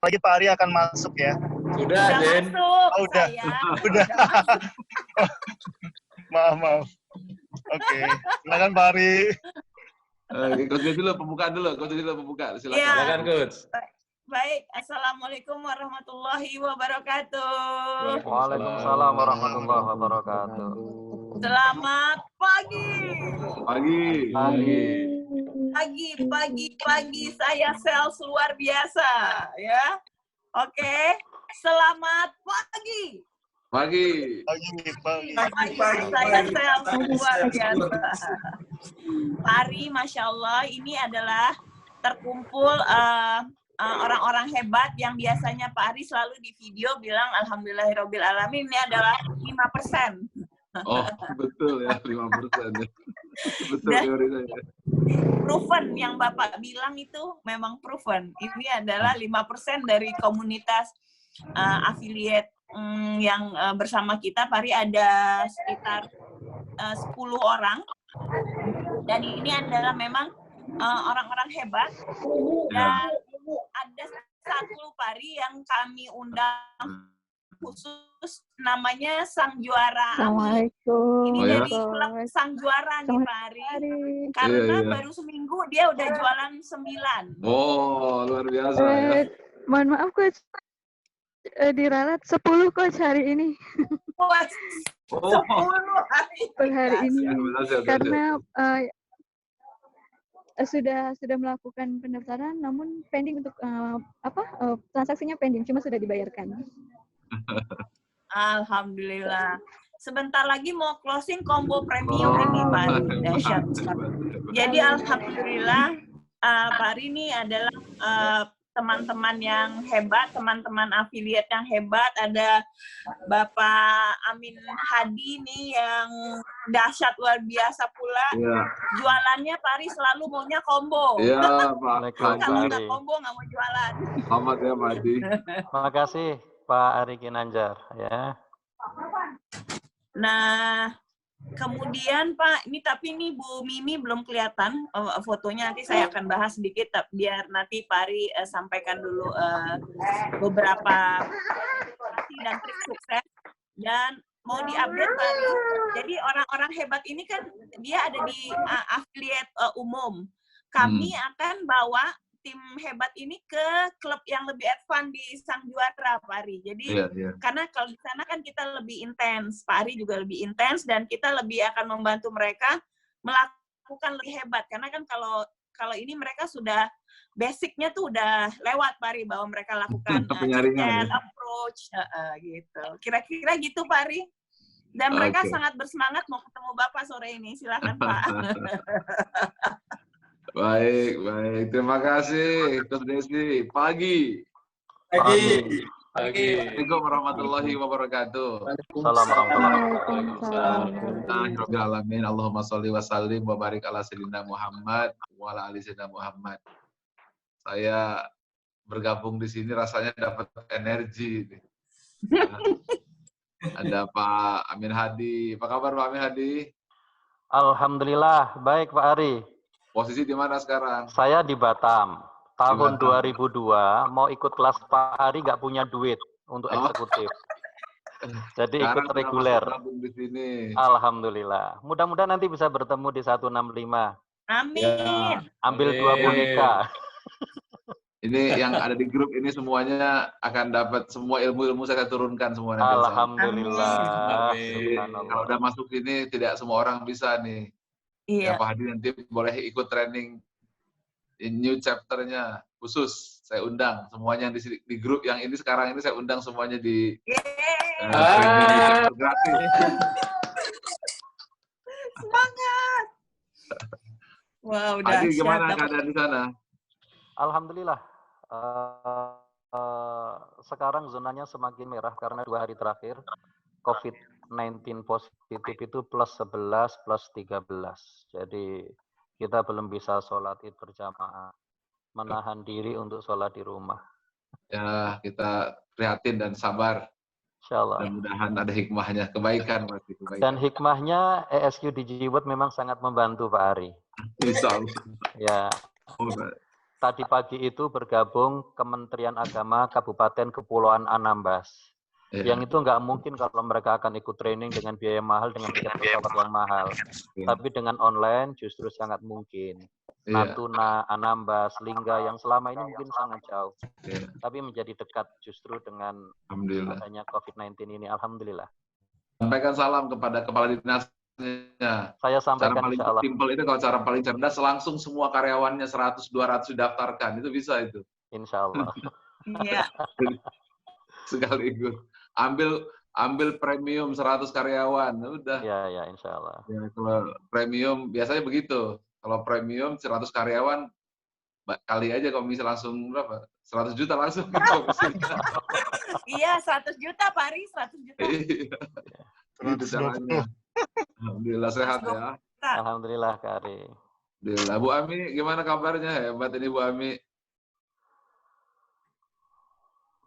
lagi Pak Ari akan masuk ya. Sudah, Den. Masuk, Oh, udah. udah masuk. Maaf. Oke. Silakan Pak Ari. Coach dulu pembukaan dulu. Silakan. Ya. Silakan, Coach. Baik, Assalamualaikum warahmatullahi wabarakatuh. Waalaikumsalam warahmatullahi wabarakatuh. Selamat pagi. Pagi. Saya sales luar biasa, ya. Oke. Selamat pagi. Pagi. Saya sales luar biasa. Hari, Masya Allah, ini adalah terkumpul orang-orang hebat yang biasanya Pak Ari selalu di video bilang Alhamdulillahirabbil alamin, ini adalah 5%. Oh, betul ya, 5%. Betul teori saya. Proven yang Bapak bilang itu memang proven. Ini adalah 5% dari komunitas affiliate yang bersama kita. Pak Ari ada sekitar 10 orang. Dan ini adalah memang orang-orang hebat. Dan ada satu Pak Ari yang kami undang khusus, namanya Sang Juara. Assalamualaikum. Ini dari klub Sang Juara nih Pak Ari. Karena baru seminggu dia udah jualan 9. Oh, luar biasa ya. Mohon maaf Coach, diralat 10 Coach hari ini. Wah, 10 per hari ini. Berhasil. Karena sudah melakukan pendaftaran, namun pending untuk transaksinya pending, cuma sudah dibayarkan. Alhamdulillah. Sebentar lagi mau closing combo premium ini Pak Ari. Dahsyat. Jadi alhamdulillah Pak Ari ini adalah teman-teman yang hebat, teman-teman afiliat yang hebat. Ada Bapak Amin Hadi nih yang dahsyat luar biasa pula. Ya. Jualannya Pak Ari selalu maunya combo. Iya, Pak. Kalau nggak combo nggak mau jualan. Selamat ya, Pak Adi. Terima kasih Pak Ari Kinanjar ya. Nah, kemudian Pak, ini Bu Mimi belum kelihatan fotonya, nanti saya akan bahas sedikit biar nanti Pak Ari sampaikan dulu beberapa informasi dan trik sukses. Dan mau diupdate Pak Ari, jadi orang-orang hebat ini kan dia ada di affiliate umum. Kami akan bawa tim hebat ini ke klub yang lebih advance di Sang Juara, Pak Ari. Jadi, karena kalau di sana kan kita lebih intens, Pak Ari juga lebih intens, dan kita lebih akan membantu mereka melakukan lebih hebat. Karena kan kalau ini mereka sudah, basicnya tuh udah lewat, Pak Ari, bahwa mereka lakukan chat, approach, gitu. Kira-kira gitu, Pak Ari. Dan mereka sangat bersemangat mau ketemu Bapak sore ini. Silakan, Pak. Baik. Terima kasih, Coach Desi. Pagi. Assalamualaikum warahmatullahi wabarakatuh. Assalamualaikum. Allahumma sholli wa sallim wa barik ala sayyidina Muhammad wa ala ali sayyidina Muhammad. Saya bergabung di sini rasanya dapat energi. Ada Pak Amin Hadi. Apa kabar Pak Amin Hadi? Alhamdulillah, baik Pak Ari. Posisi di mana sekarang? Saya di Batam. Tahun 2002 mau ikut kelas Pak Ari nggak punya duit untuk eksekutif. Jadi ikut reguler. Di sini. Alhamdulillah. Mudah-mudahan nanti bisa bertemu di 165. Amin. Ya. Ambil 2 boneka. Ini yang ada di grup ini semuanya akan dapat semua ilmu-ilmu saya turunkan semua. Alhamdulillah. Kalau udah masuk ini tidak semua orang bisa nih. Iya. Ya, Pak Hadi nanti boleh ikut training new chapter-nya khusus. Saya undang semuanya yang di grup yang ini sekarang ini saya undang semuanya di gratis. Semangat. Wow, udah. Hadi, gimana keadaan di sana? Alhamdulillah. Sekarang zonanya semakin merah karena 2 hari terakhir COVID-19 positif itu plus 11, plus 13. Jadi kita belum bisa sholat id berjamaah. Menahan diri untuk sholat di rumah. Ya, kita prihatin dan sabar. Insyaallah. Mudah-mudahan ada hikmahnya, kebaikan pasti. Dan hikmahnya ESQ DigiWord memang sangat membantu Pak Ari. Insyaallah. Ya. tadi pagi itu bergabung Kementerian Agama Kabupaten Kepulauan Anambas. Iya. Yang itu nggak mungkin kalau mereka akan ikut training dengan biaya mahal, dengan tiket pesawat yang mahal. Iya. Tapi dengan online justru sangat mungkin. Iya. Natuna, Anambas, Lingga yang selama ini mungkin sangat jauh. Iya. Tapi menjadi dekat justru dengan Alhamdulillah. adanya COVID-19 ini. Alhamdulillah. Sampaikan salam kepada kepala dinasnya. Saya Cara sampaikan paling insya Allah. simpel itu, kalau cara paling cerdas, langsung semua karyawannya 100-200 didaftarkan. Itu bisa itu. Insya Allah. Iya. Sekaligus. Ambil premium 100 karyawan. Udah. Ya, insya Allah. Ya, kalau premium biasanya begitu. Kalau premium 100 karyawan kali aja komisi langsung berapa? 100 juta langsung komisinya. Iya, 100 juta Pak Ari, 100 juta. Iya. Gitu caranya. Alhamdulillah sehat ya. Alhamdulillah Kak Ari. Alhamdulillah. Bu Ami, gimana kabarnya? Hebat ini Bu Ami.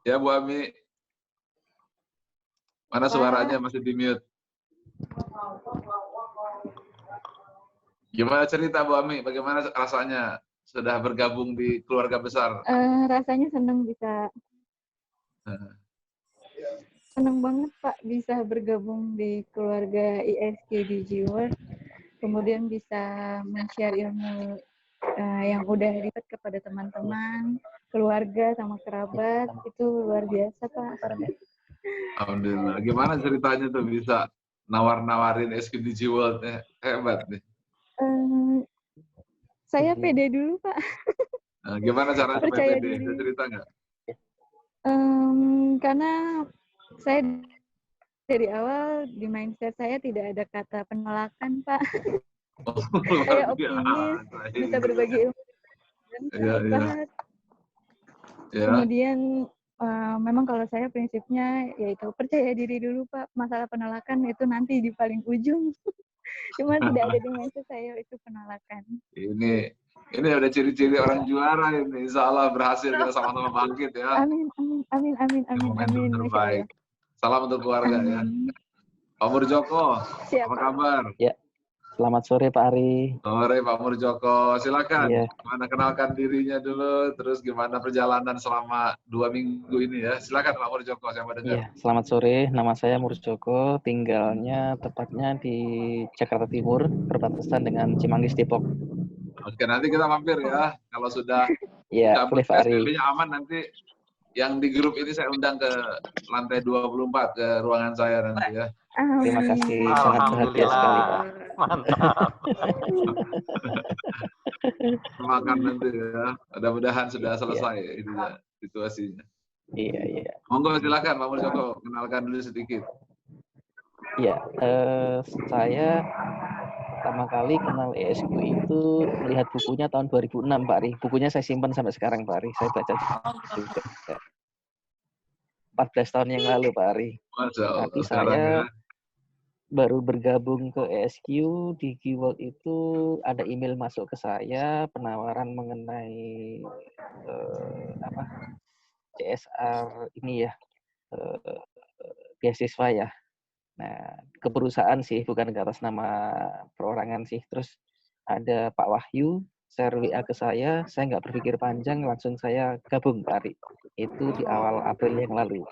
Ya Bu Ami. Mana suaranya masih di mute? Gimana cerita Bu Ami? Bagaimana rasanya sudah bergabung di keluarga besar? Rasanya senang bisa, senang banget Pak bisa bergabung di keluarga ISQ DG World, kemudian bisa men-share ilmu yang udah dapat kepada teman-teman, keluarga sama kerabat, itu luar biasa Pak. Alhamdulillah. Gimana ceritanya tuh bisa nawar-nawarin SQDG World? Hebat nih. Saya pede dulu Pak. Nah, gimana cara Percaya pede? diri. Bisa cerita nggak? Karena saya dari awal di mindset saya tidak ada kata penolakan Pak. Oh, Saya luar optimis, biasa. bisa berbagi ilmu dan Iya, iya. sahabat. Ya. Kemudian memang kalau saya prinsipnya yaitu percaya diri dulu Pak. Masalah penolakan itu nanti di paling ujung. Cuma tidak ada di mindset saya itu penolakan. Ini udah ciri-ciri orang juara ini. Insya Allah berhasil kita sama-sama bangkit ya. Amin, amin, amin, amin, Ini amin, momentum amin. Masya terbaik. Allah. Salam untuk keluarga ya. Amin. Pak Murjoko, Siap. apa kabar? Selamat sore Pak Ari. Sore Pak Murjoko, silakan. Iya. Gimana kenalkan dirinya dulu, terus gimana perjalanan selama 2 minggu ini ya. Silakan Pak Murjoko, saya mau dengar. Iya, selamat sore. Nama saya Murjoko, tinggalnya tepatnya di Jakarta Timur, berbatasan dengan Cimanggis, Depok. Oke, nanti kita mampir ya. Kalau sudah Iya, boleh Pak Ari. PSBB-nya aman, nanti yang di grup ini saya undang ke lantai 24 ke ruangan saya nanti ya. Terima kasih, sangat bahagia sekali Pak. Mantap. Makan nanti ya. Mudah-mudahan sudah selesai ininya, situasinya. Iya. Monggo silakan Pak Murjoko, kenalkan dulu sedikit. Iya, saya pertama kali kenal ESQ itu melihat bukunya tahun 2006 Pak Ari. Bukunya saya simpan sampai sekarang Pak Ari. Saya baca juga. 14 tahun yang lalu Pak Ari. Masya Allah. Tapi Sekarang saya ya. baru bergabung ke ESQ di Keyword itu ada email masuk ke saya penawaran mengenai CSR ini ya, beasiswa ya. Nah, ke perusahaan sih, bukan ke atas nama perorangan sih. Terus ada Pak Wahyu share WA ke saya nggak berpikir panjang, langsung saya gabung Pak Ari. Itu di awal April yang lalu.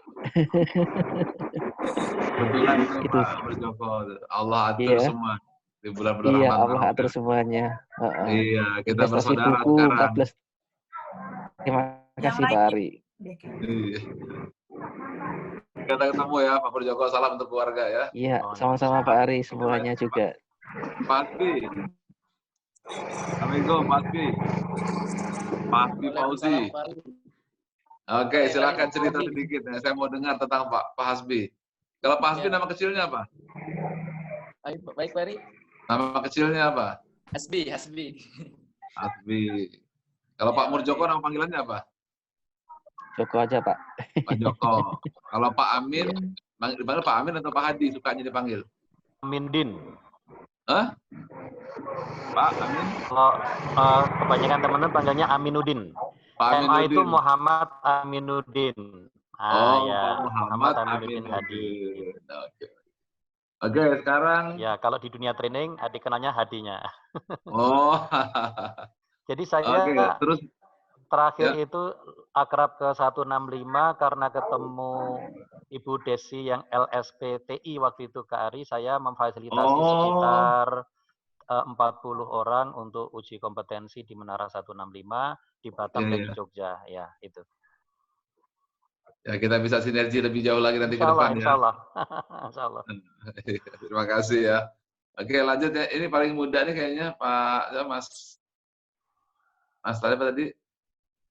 Kebetulan itu Itu. Pak Murjoko, Allah atur Iya. semua di bulan-bulan Iya, Ramadan. Allah atur semuanya. Iya, kita Investasi bersaudara buku sekarang. 14. Terima kasih Pak Ari. Iya. Kita ketemu ya Pak Murjoko, salam untuk keluarga ya. Iya, sama-sama Pak Ari semuanya juga. Pasti. Assalamualaikum Pasti. Pasti Fauzi. Oke, silakan cerita sedikit ya. Saya mau dengar tentang Pak Hasbi. Kalau Pak Hasbi nama kecilnya apa? Baik, Pak Ari. Nama kecilnya apa? Hasbi. Hasbi. Kalau Pak Murjoko nama panggilannya apa? Joko aja Pak. Pak Joko. Kalau Pak Amin, dipanggil Pak Amin atau Pak Hadi sukanya dipanggil? Amindin. Hah? Pak Amin? Kalau kebanyakan teman-teman panggilnya Aminuddin. Pak MA itu Aminuddin. Muhammad Aminuddin. Oh, Ya, Pak Muhammad Aminuddin Hadi. Oke. Oke, sekarang. Ya, kalau di dunia training dikenalnya Hadinya. Oh. Jadi saya Oke, terus terakhir Ya. itu akrab ke 165 karena ketemu Ibu Desi yang LSPTI waktu itu ke Ari, saya memfasilitasi Oh, sekitar 40 orang untuk uji kompetensi di Menara 165 di Batam Iya, dan di iya. Jogja, ya itu. Ya, kita bisa sinergi lebih jauh lagi nanti ke Insya Allah, depan insya ya. Allah, insya Allah. Terima kasih ya. Oke, lanjut ya. Ini paling muda nih kayaknya Pak ya, Mas tadi apa tadi?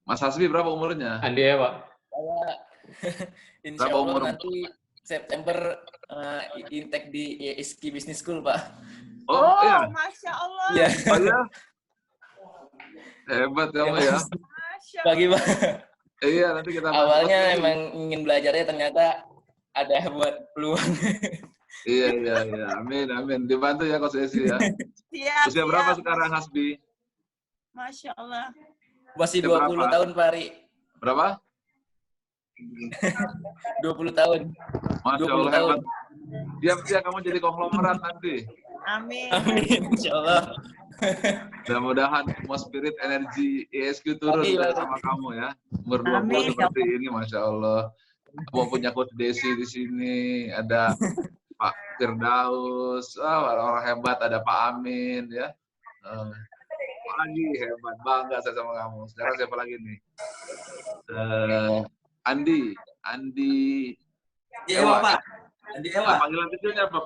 Mas Hasbi berapa umurnya? Andi ya, Pak. Saya insya Berapa Allah umur? nanti September intake di ISK Business School, Pak. Oh, iya. Masya Allah. Iya. Oh ya. Hebat kamu ya. Masya Bagi Allah. Pak. Iya, nanti kita Awalnya emang ingin belajarnya, ternyata ada buat peluang. Iya, iya, iya. Amin, amin. Dibantu ya Coach Desi ya. Siap, Usia berapa siap. sekarang Hasbi? Masya Allah. Masih Usia 20 berapa? tahun, Pak Ari. Berapa? 20 tahun. Masya 20 Allah, tahun. hebat. Diam-diam kamu jadi konglomerat nanti. Amin. Amin, insya Allah. Mudah-mudahan semua spirit energi ESQ turun Amin, ya Pak. sama kamu ya. Umur 20 Amin, ya seperti ini, Masya Allah. Kamu punya Coach Desi di sini, ada Pak Firdaus, orang hebat, ada Pak Amin ya. Lagi hebat, bangga saya sama kamu. Sekarang siapa lagi nih? Andi Ewa, Pak. Andi Ewa. Panggilan kecilnya apa?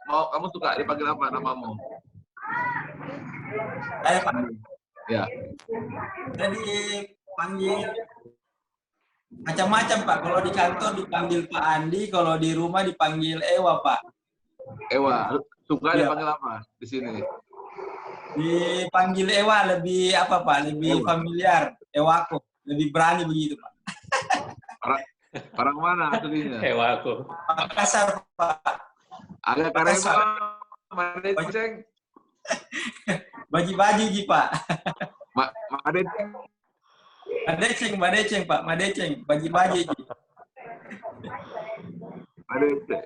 Mau kamu suka dipanggil apa namamu? Saya, Pak. Ya. Jadi panggil macam-macam, Pak. Kalau di kantor dipanggil Pak Andi, kalau di rumah dipanggil Ewa, Pak. Ewa, suka Iya. dipanggil apa di sini? Dipanggil Ewa lebih apa, Pak? Lebih Ewa. familiar. Ewako. Lebih berani begitu, Pak. Orang mana aslinya? Hewa aku. Makassar, Pak. Agak Makassar. Karema, Madeceng, Baju-baju, Ji, Pak. Madeceng. Madeceng, Pak. Madeceng. Baju-baju, Ji. Madeceng.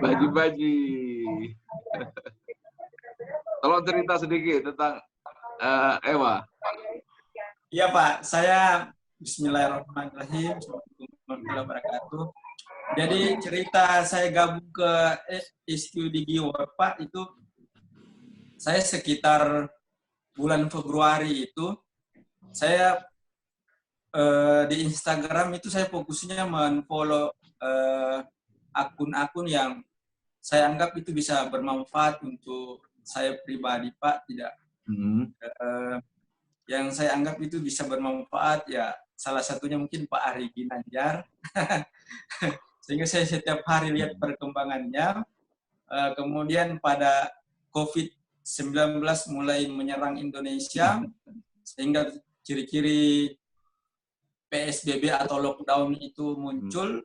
Baju-baju. Tolong cerita sedikit tentang Ewa. Iya, Pak. Saya Bismillahirrahmanirrahim. Assalamualaikum warahmatullahi wabarakatuh. Jadi cerita saya gabung ke Studi Giwar, Pak, itu saya sekitar bulan Februari itu, saya di Instagram itu saya fokusnya men-follow akun-akun yang saya anggap itu bisa bermanfaat untuk saya pribadi, Pak. Tidak yang saya anggap itu bisa bermanfaat, ya salah satunya mungkin Pak Ari Ginanjar. Sehingga saya setiap hari lihat perkembangannya. Kemudian pada COVID-19 mulai menyerang Indonesia, sehingga ciri-ciri PSBB atau lockdown itu muncul.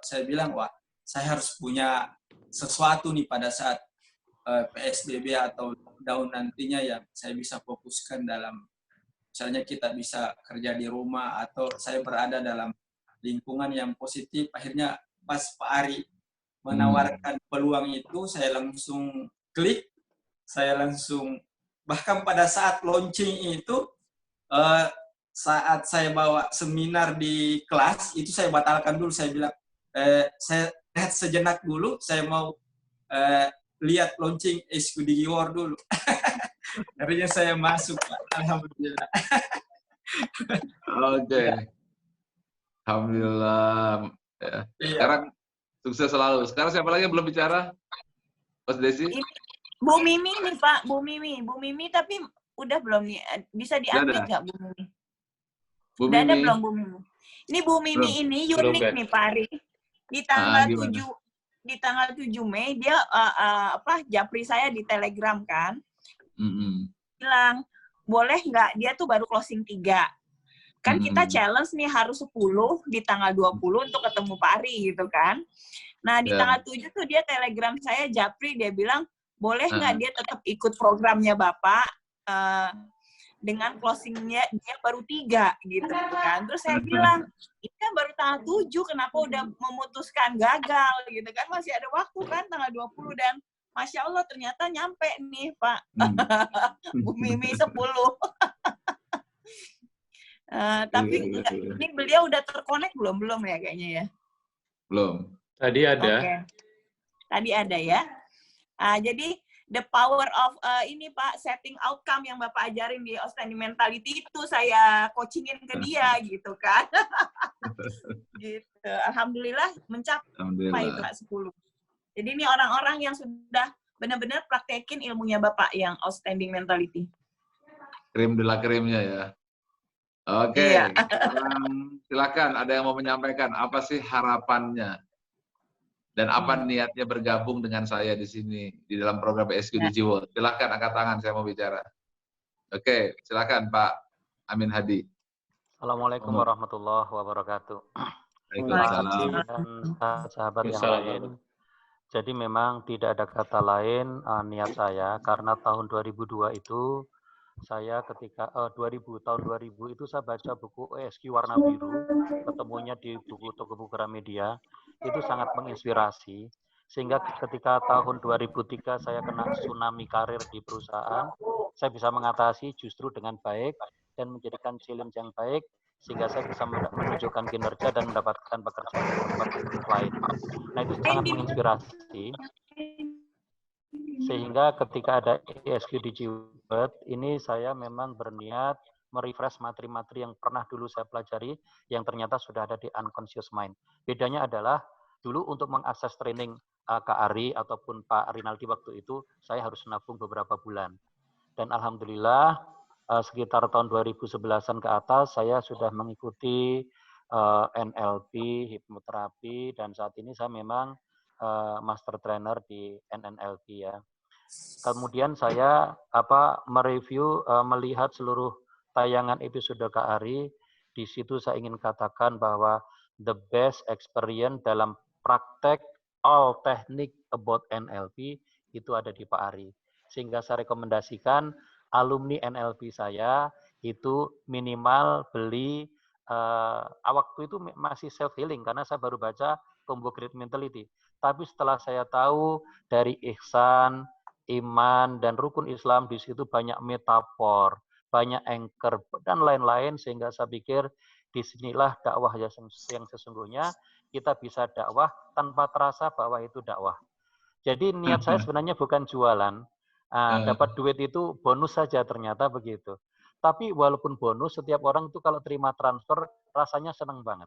Saya bilang, wah, saya harus punya sesuatu nih pada saat PSBB atau lockdown nantinya yang saya bisa fokuskan dalam, misalnya kita bisa kerja di rumah atau saya berada dalam lingkungan yang positif. Akhirnya pas Pak Ari menawarkan peluang itu, saya langsung klik, saya langsung, bahkan pada saat launching itu, saat saya bawa seminar di kelas, itu saya batalkan dulu, saya bilang, saya lihat sejenak dulu, saya mau lihat launching SQD Giwar dulu. Akhirnya saya masuk, Pak. Alhamdulillah. Oke. Alhamdulillah. Ya. Iya. Sekarang sukses selalu. Sekarang siapa lagi yang belum bicara? Mas Desi? Bu Mimi nih, Pak. Bu Mimi tapi udah belum nih? Bisa diambil nggak Bu Mimi? Bu Udah ada Mimi. belum Bu Mimi? Ini Bu Mimi Belum. ini Belum, unik Ben. nih, Pak Ari. Di tanggal Gimana? 7 Mei dia japri saya di Telegram kan. Bilang, boleh nggak, dia tuh baru closing 3. Kan kita challenge nih harus 10 di tanggal 20 untuk ketemu Pak Ari gitu kan. Nah di tanggal 7 tuh dia Telegram saya japri, dia bilang, boleh nggak dia tetap ikut programnya Bapak, dengan closingnya dia baru 3 gitu kan. Terus saya bilang, ini kan baru tanggal 7, kenapa udah memutuskan gagal gitu kan, masih ada waktu kan tanggal 20, dan Masya Allah ternyata nyampe nih Pak. Bu Mimi 10. Tapi Iya, iya. ini beliau udah terkonek belum ya kayaknya ya? Belum. Tadi ada. Oke. Tadi ada ya. Jadi the power of ini Pak, setting outcome yang Bapak ajarin di Outstanding Mentality itu saya coachingin ke dia gitu kan. Gitu. Alhamdulillah mencapai Alhamdulillah. Pak 10. Jadi ini orang-orang yang sudah benar-benar praktekin ilmunya Bapak yang Outstanding Mentality. Krim de la krimnya ya. Oke, Iya. sekarang silakan ada yang mau menyampaikan apa sih harapannya dan apa niatnya bergabung dengan saya di sini di dalam program ESQ DG World. Silakan angkat tangan, saya mau bicara. Oke, silakan Pak Amin Hadi. Assalamualaikum warahmatullahi wabarakatuh. Waalaikumsalam. Dan sahabat yang lain. Jadi memang tidak ada kata lain niat saya karena tahun 2002 itu saya ketika tahun 2000 itu saya baca buku ESQ warna biru, ketemunya di buku toko Gramedia, itu sangat menginspirasi sehingga ketika tahun 2003 saya kena tsunami karir di perusahaan, saya bisa mengatasi justru dengan baik dan menjadikan challenge yang baik sehingga saya bisa menunjukkan kinerja dan mendapatkan pekerjaan di tempat lain. Nah itu sangat menginspirasi. Sehingga ketika ada ESQ DG World, ini saya memang berniat merefresh materi-materi yang pernah dulu saya pelajari, yang ternyata sudah ada di unconscious mind. Bedanya adalah, dulu untuk mengakses training Kak Ari ataupun Pak Rinaldi waktu itu, saya harus nabung beberapa bulan. Dan Alhamdulillah, sekitar tahun 2011-an ke atas, saya sudah mengikuti NLP, hipnoterapi, dan saat ini saya memang master trainer di NNLP ya. Kemudian saya mereview, melihat seluruh tayangan episode Kak Ari. Di situ saya ingin katakan bahwa the best experience dalam praktek all technique about NLP itu ada di Pak Ari. Sehingga saya rekomendasikan alumni NLP saya itu minimal beli, waktu itu masih self healing karena saya baru baca Combo Great Mentality. Tapi setelah saya tahu dari ihsan, iman, dan rukun Islam, di situ banyak metafor, banyak anchor, dan lain-lain, sehingga saya pikir disinilah dakwah yang sesungguhnya, kita bisa dakwah tanpa terasa bahwa itu dakwah. Jadi niat saya sebenarnya bukan jualan, dapat duit itu bonus saja ternyata begitu. Tapi walaupun bonus, setiap orang itu kalau terima transfer, rasanya senang banget.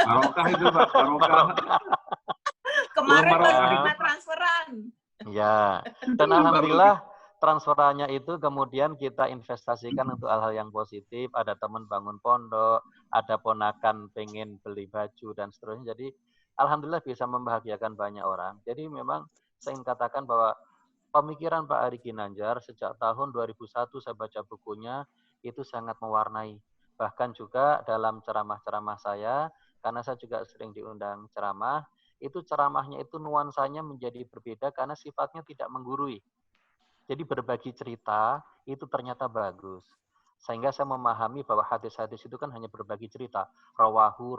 Barokah itu Pak, barokah. Kemarin baru terima transferan. Ya, dan alhamdulillah transferannya itu kemudian kita investasikan untuk hal-hal yang positif. Ada teman bangun pondok, ada ponakan pengen beli baju dan seterusnya. Jadi alhamdulillah bisa membahagiakan banyak orang. Jadi memang saya ingin katakan bahwa pemikiran Pak Ari Ginanjar sejak tahun 2001 saya baca bukunya itu sangat mewarnai. Bahkan juga dalam ceramah-ceramah saya, karena saya juga sering diundang ceramah, itu ceramahnya itu nuansanya menjadi berbeda karena sifatnya tidak menggurui. Jadi berbagi cerita itu ternyata bagus. Sehingga saya memahami bahwa hadis-hadis itu kan hanya berbagi cerita. Rawahu,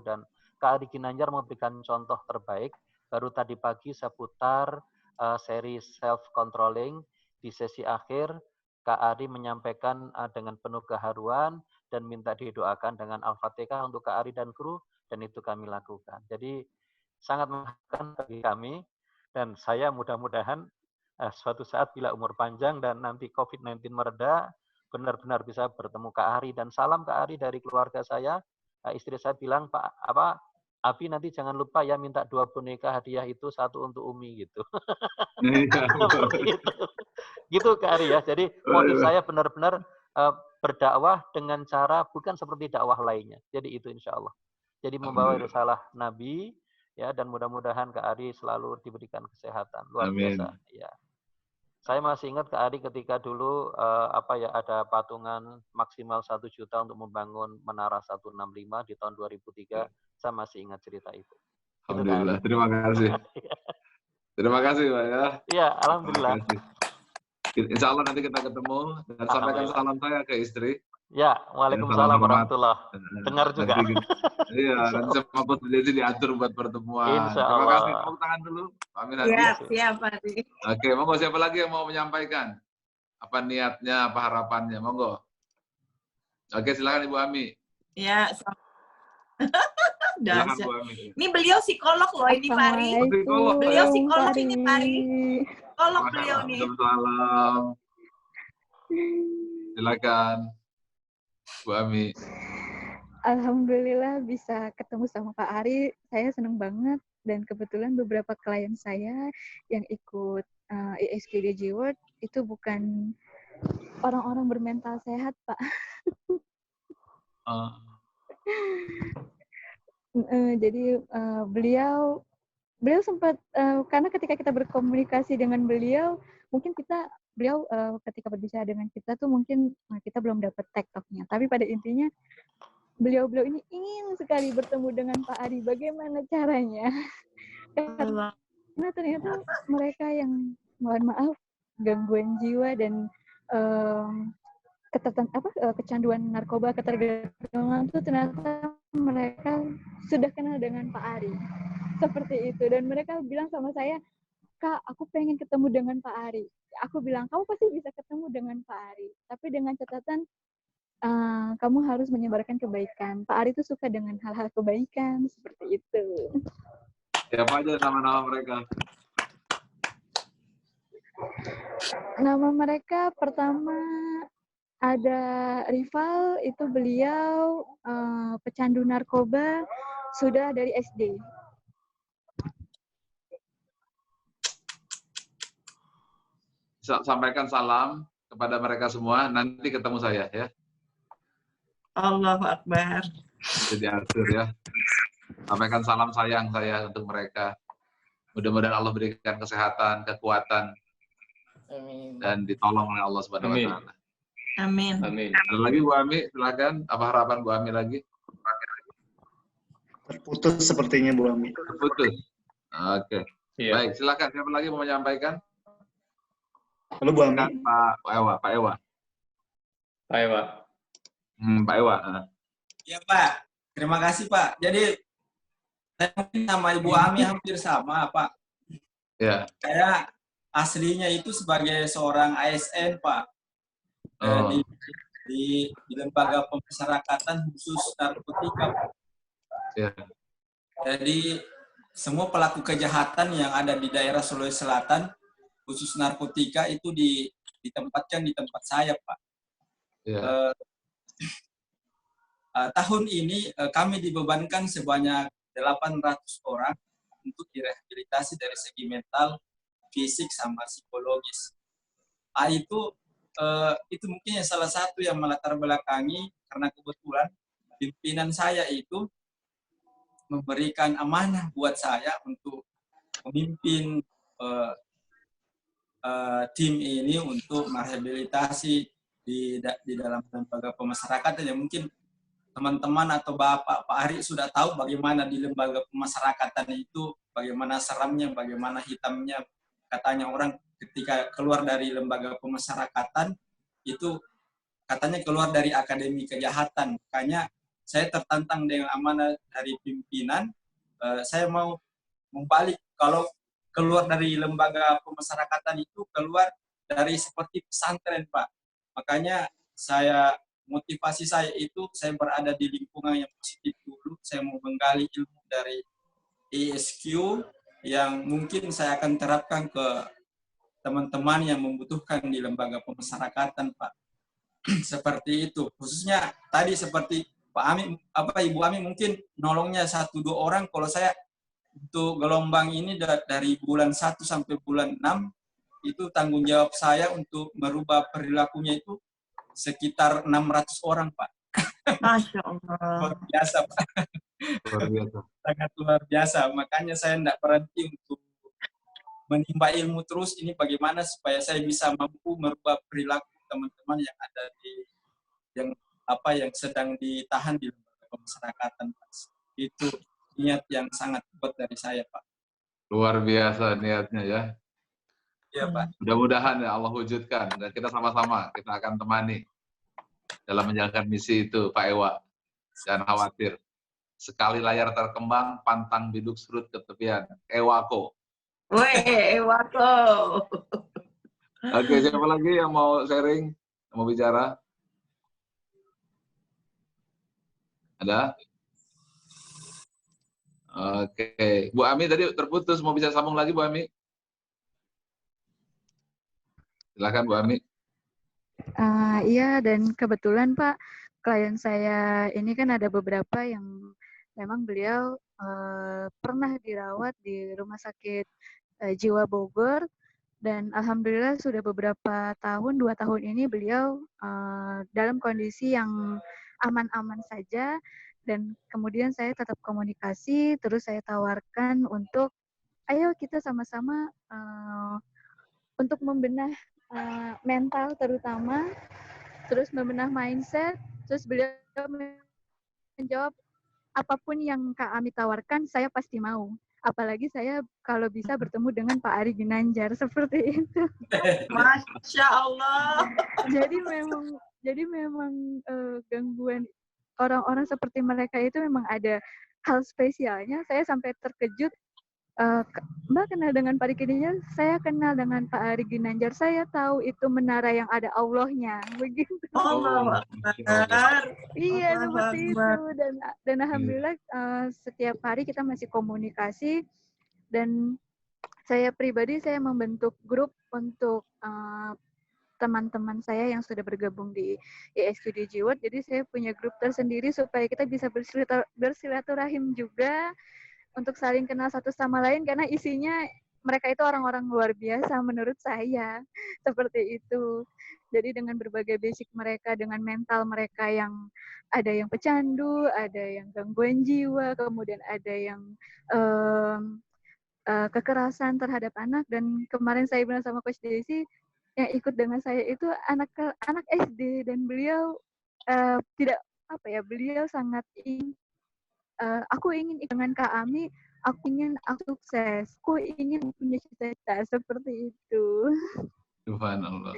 dan Kak Ari Ginanjar memberikan contoh terbaik. Baru tadi pagi saya putar seri self-controlling. Di sesi akhir, Kak Ari menyampaikan dengan penuh keharuan dan minta didoakan dengan Al-Fatihah untuk Kak Ari dan kru, dan itu kami lakukan. Jadi sangat menghargai bagi kami, dan saya mudah-mudahan suatu saat bila umur panjang dan nanti COVID-19 mereda, benar-benar bisa bertemu Kak Ari. Dan salam Kak Ari dari keluarga saya. Istri saya bilang, Abi nanti jangan lupa ya minta 2 boneka hadiah itu, 1 untuk Umi gitu. Gitu Kak Ari ya. Jadi motif saya benar-benar berdakwah dengan cara bukan seperti dakwah lainnya. Jadi itu insya Allah. Jadi membawa risalah Nabi, ya, dan mudah-mudahan Kak Ari selalu diberikan kesehatan luar biasa. Ya, saya masih ingat Kak Ari ketika dulu ada patungan maksimal 1 juta untuk membangun Menara 165 di tahun 2003. Saya masih ingat cerita itu. Alhamdulillah, terima kasih. Terima kasih Pak ya. Iya, alhamdulillah. Insya Allah nanti kita ketemu dan sampaikan salam saya ke istri. Ya, waalaikumsalam warahmatullahi. Dengar juga. Iya, nanti sama Coach Desi diatur buat pertemuan. Insya Terima Allah. kasih. Tepuk tangan dulu. Amin. Siap, Pak. Oke, monggo siapa lagi yang mau menyampaikan? Apa niatnya, apa harapannya? Monggo. Oke, silakan Ibu Ami. Ya, Silakan dahsyat. Bu Ami. Ini beliau psikolog loh ini Pari. Psikolog, Beliau ya. psikolog Pari. ini Pari. Psikolog beliau nih. Waalaikumsalam. Silakan Bu Ami. Alhamdulillah bisa ketemu sama Pak Ari. Saya senang banget dan kebetulan beberapa klien saya yang ikut ISK DG World itu bukan orang-orang bermental sehat, Pak. Jadi beliau sempat karena ketika kita berkomunikasi dengan beliau, mungkin beliau ketika berbicara dengan kita tuh mungkin kita belum dapat TikTok-nya. Tapi pada intinya beliau ini ingin sekali bertemu dengan Pak Ari. Bagaimana caranya? Karena ternyata mereka yang mohon maaf gangguan jiwa dan kecanduan narkoba, ketergantungan itu ternyata mereka sudah kenal dengan Pak Ari. Seperti itu. Dan mereka bilang sama saya, Kak, aku pengen ketemu dengan Pak Ari. Aku bilang, kamu pasti bisa ketemu dengan Pak Ari. Tapi dengan catatan, kamu harus menyebarkan kebaikan. Pak Ari itu suka dengan hal-hal kebaikan. Seperti itu. Siapa aja nama-nama mereka? Nama mereka pertama ada Rival, itu beliau pecandu narkoba sudah dari SD. Sampaikan salam kepada mereka semua. Nanti ketemu saya ya. Allahu Akbar. Jadi akhir ya. Sampaikan salam sayang saya untuk mereka. Mudah-mudahan Allah berikan kesehatan, kekuatan, Amin. dan ditolong oleh Allah Subhanahu wa Ta'ala. Amin. Amin. Ada lagi Bu Ami, silakan. Apa harapan Bu Ami lagi? Terputus sepertinya Bu Ami. Terputus. Oke. Iya. Baik, silakan. Siapa lagi mau menyampaikan? Halo Bu Ami. Pak Ewa. Pak Ewa. Pak Ewa. Ya Pak, terima kasih Pak. Jadi saya mungkin sama Ibu Ami hampir sama Pak. Ya. Saya aslinya itu sebagai seorang ASN Pak. Di lembaga pemasyarakatan khusus narkotika. Ya. Jadi semua pelaku kejahatan yang ada di daerah Sulawesi Selatan khusus narkotika itu ditempatkan di tempat saya Pak. Ya. Tahun ini kami dibebankan sebanyak 800 orang untuk direhabilitasi dari segi mental, fisik, sama psikologis. Itu mungkin salah satu yang melatar belakangi karena kebetulan pimpinan saya itu memberikan amanah buat saya untuk memimpin tim ini untuk merehabilitasi di dalam lembaga pemasyarakatan yang mungkin teman-teman atau Bapak Pak Ari sudah tahu bagaimana di lembaga pemasyarakatan itu, bagaimana seramnya, bagaimana hitamnya. Katanya orang ketika keluar dari lembaga pemasyarakatan itu katanya keluar dari akademi kejahatan. Makanya saya tertantang dengan amanah dari pimpinan. Saya mau membalik, kalau keluar dari lembaga pemasyarakatan itu keluar dari seperti pesantren Pak. Makanya motivasi saya itu saya berada di lingkungan yang positif dulu. Saya mau menggali ilmu dari ISQ yang mungkin saya akan terapkan ke teman-teman yang membutuhkan di lembaga pemasyarakatan Pak. Seperti itu. Khususnya tadi seperti Pak Ami, Ibu Ami mungkin nolongnya 1-2 orang. Kalau saya untuk gelombang ini dari bulan 1 sampai bulan 6 itu tanggung jawab saya untuk merubah perilakunya itu sekitar 600 orang Pak. Masya Allah. Luar biasa Pak. Luar biasa. Sangat luar biasa. Makanya saya tidak berhenti untuk menimba ilmu terus ini bagaimana supaya saya bisa mampu merubah perilaku teman-teman yang ada yang sedang ditahan di lembaga pemasyarakatan Pak. Itu niat yang sangat kuat dari saya Pak. Luar biasa niatnya ya. Iya Pak. Mudah-mudahan ya Allah wujudkan dan kita sama-sama kita akan temani dalam menjalankan misi itu Pak Ewa. Jangan khawatir. Sekali layar terkembang, pantang biduk surut ke tepian. Ewako. Weh, Ewako. Oke, siapa lagi yang mau sharing, yang mau bicara? Ada? Oke. Bu Ami tadi terputus, mau bisa sambung lagi Bu Ami? Silakan Bu Ami. Iya, dan kebetulan Pak, klien saya ini kan ada beberapa yang memang beliau pernah dirawat di Rumah Sakit Jiwa Bogor, dan alhamdulillah sudah beberapa tahun, 2 tahun ini beliau dalam kondisi yang aman-aman saja, dan kemudian saya tetap komunikasi, terus saya tawarkan untuk, ayo kita sama-sama untuk membenah mental terutama, terus membenah mindset, terus beliau menjawab, apapun yang Kak Ami tawarkan, saya pasti mau. Apalagi saya kalau bisa bertemu dengan Pak Ari Ginanjar, seperti itu. Masya Allah. Jadi memang gangguan orang-orang seperti mereka itu memang ada hal spesialnya. Saya sampai terkejut. Mbak kenal dengan Pak Ari Ginanjar? Saya kenal dengan Pak Ari Ginanjar. Saya tahu itu menara yang ada Allahnya, begitu. Allah Akbar. Iya, Allah seperti Akbar. itu. Dan alhamdulillah setiap hari kita masih komunikasi, dan saya pribadi saya membentuk grup untuk teman-teman saya yang sudah bergabung di ISQDG World. Jadi saya punya grup tersendiri supaya kita bisa bersilaturahim juga untuk saling kenal satu sama lain, karena isinya mereka itu orang-orang luar biasa menurut saya. Seperti itu. Jadi dengan berbagai basic mereka, dengan mental mereka yang ada yang pecandu, ada yang gangguan jiwa, kemudian ada yang kekerasan terhadap anak. Dan kemarin saya bilang sama Coach Desi, yang ikut dengan saya itu anak SD, dan beliau beliau sangat ingin, aku ingin ikut dengan Kak Ami, aku ingin aku sukses, aku ingin punya cita-cita, seperti itu. Subhanallah.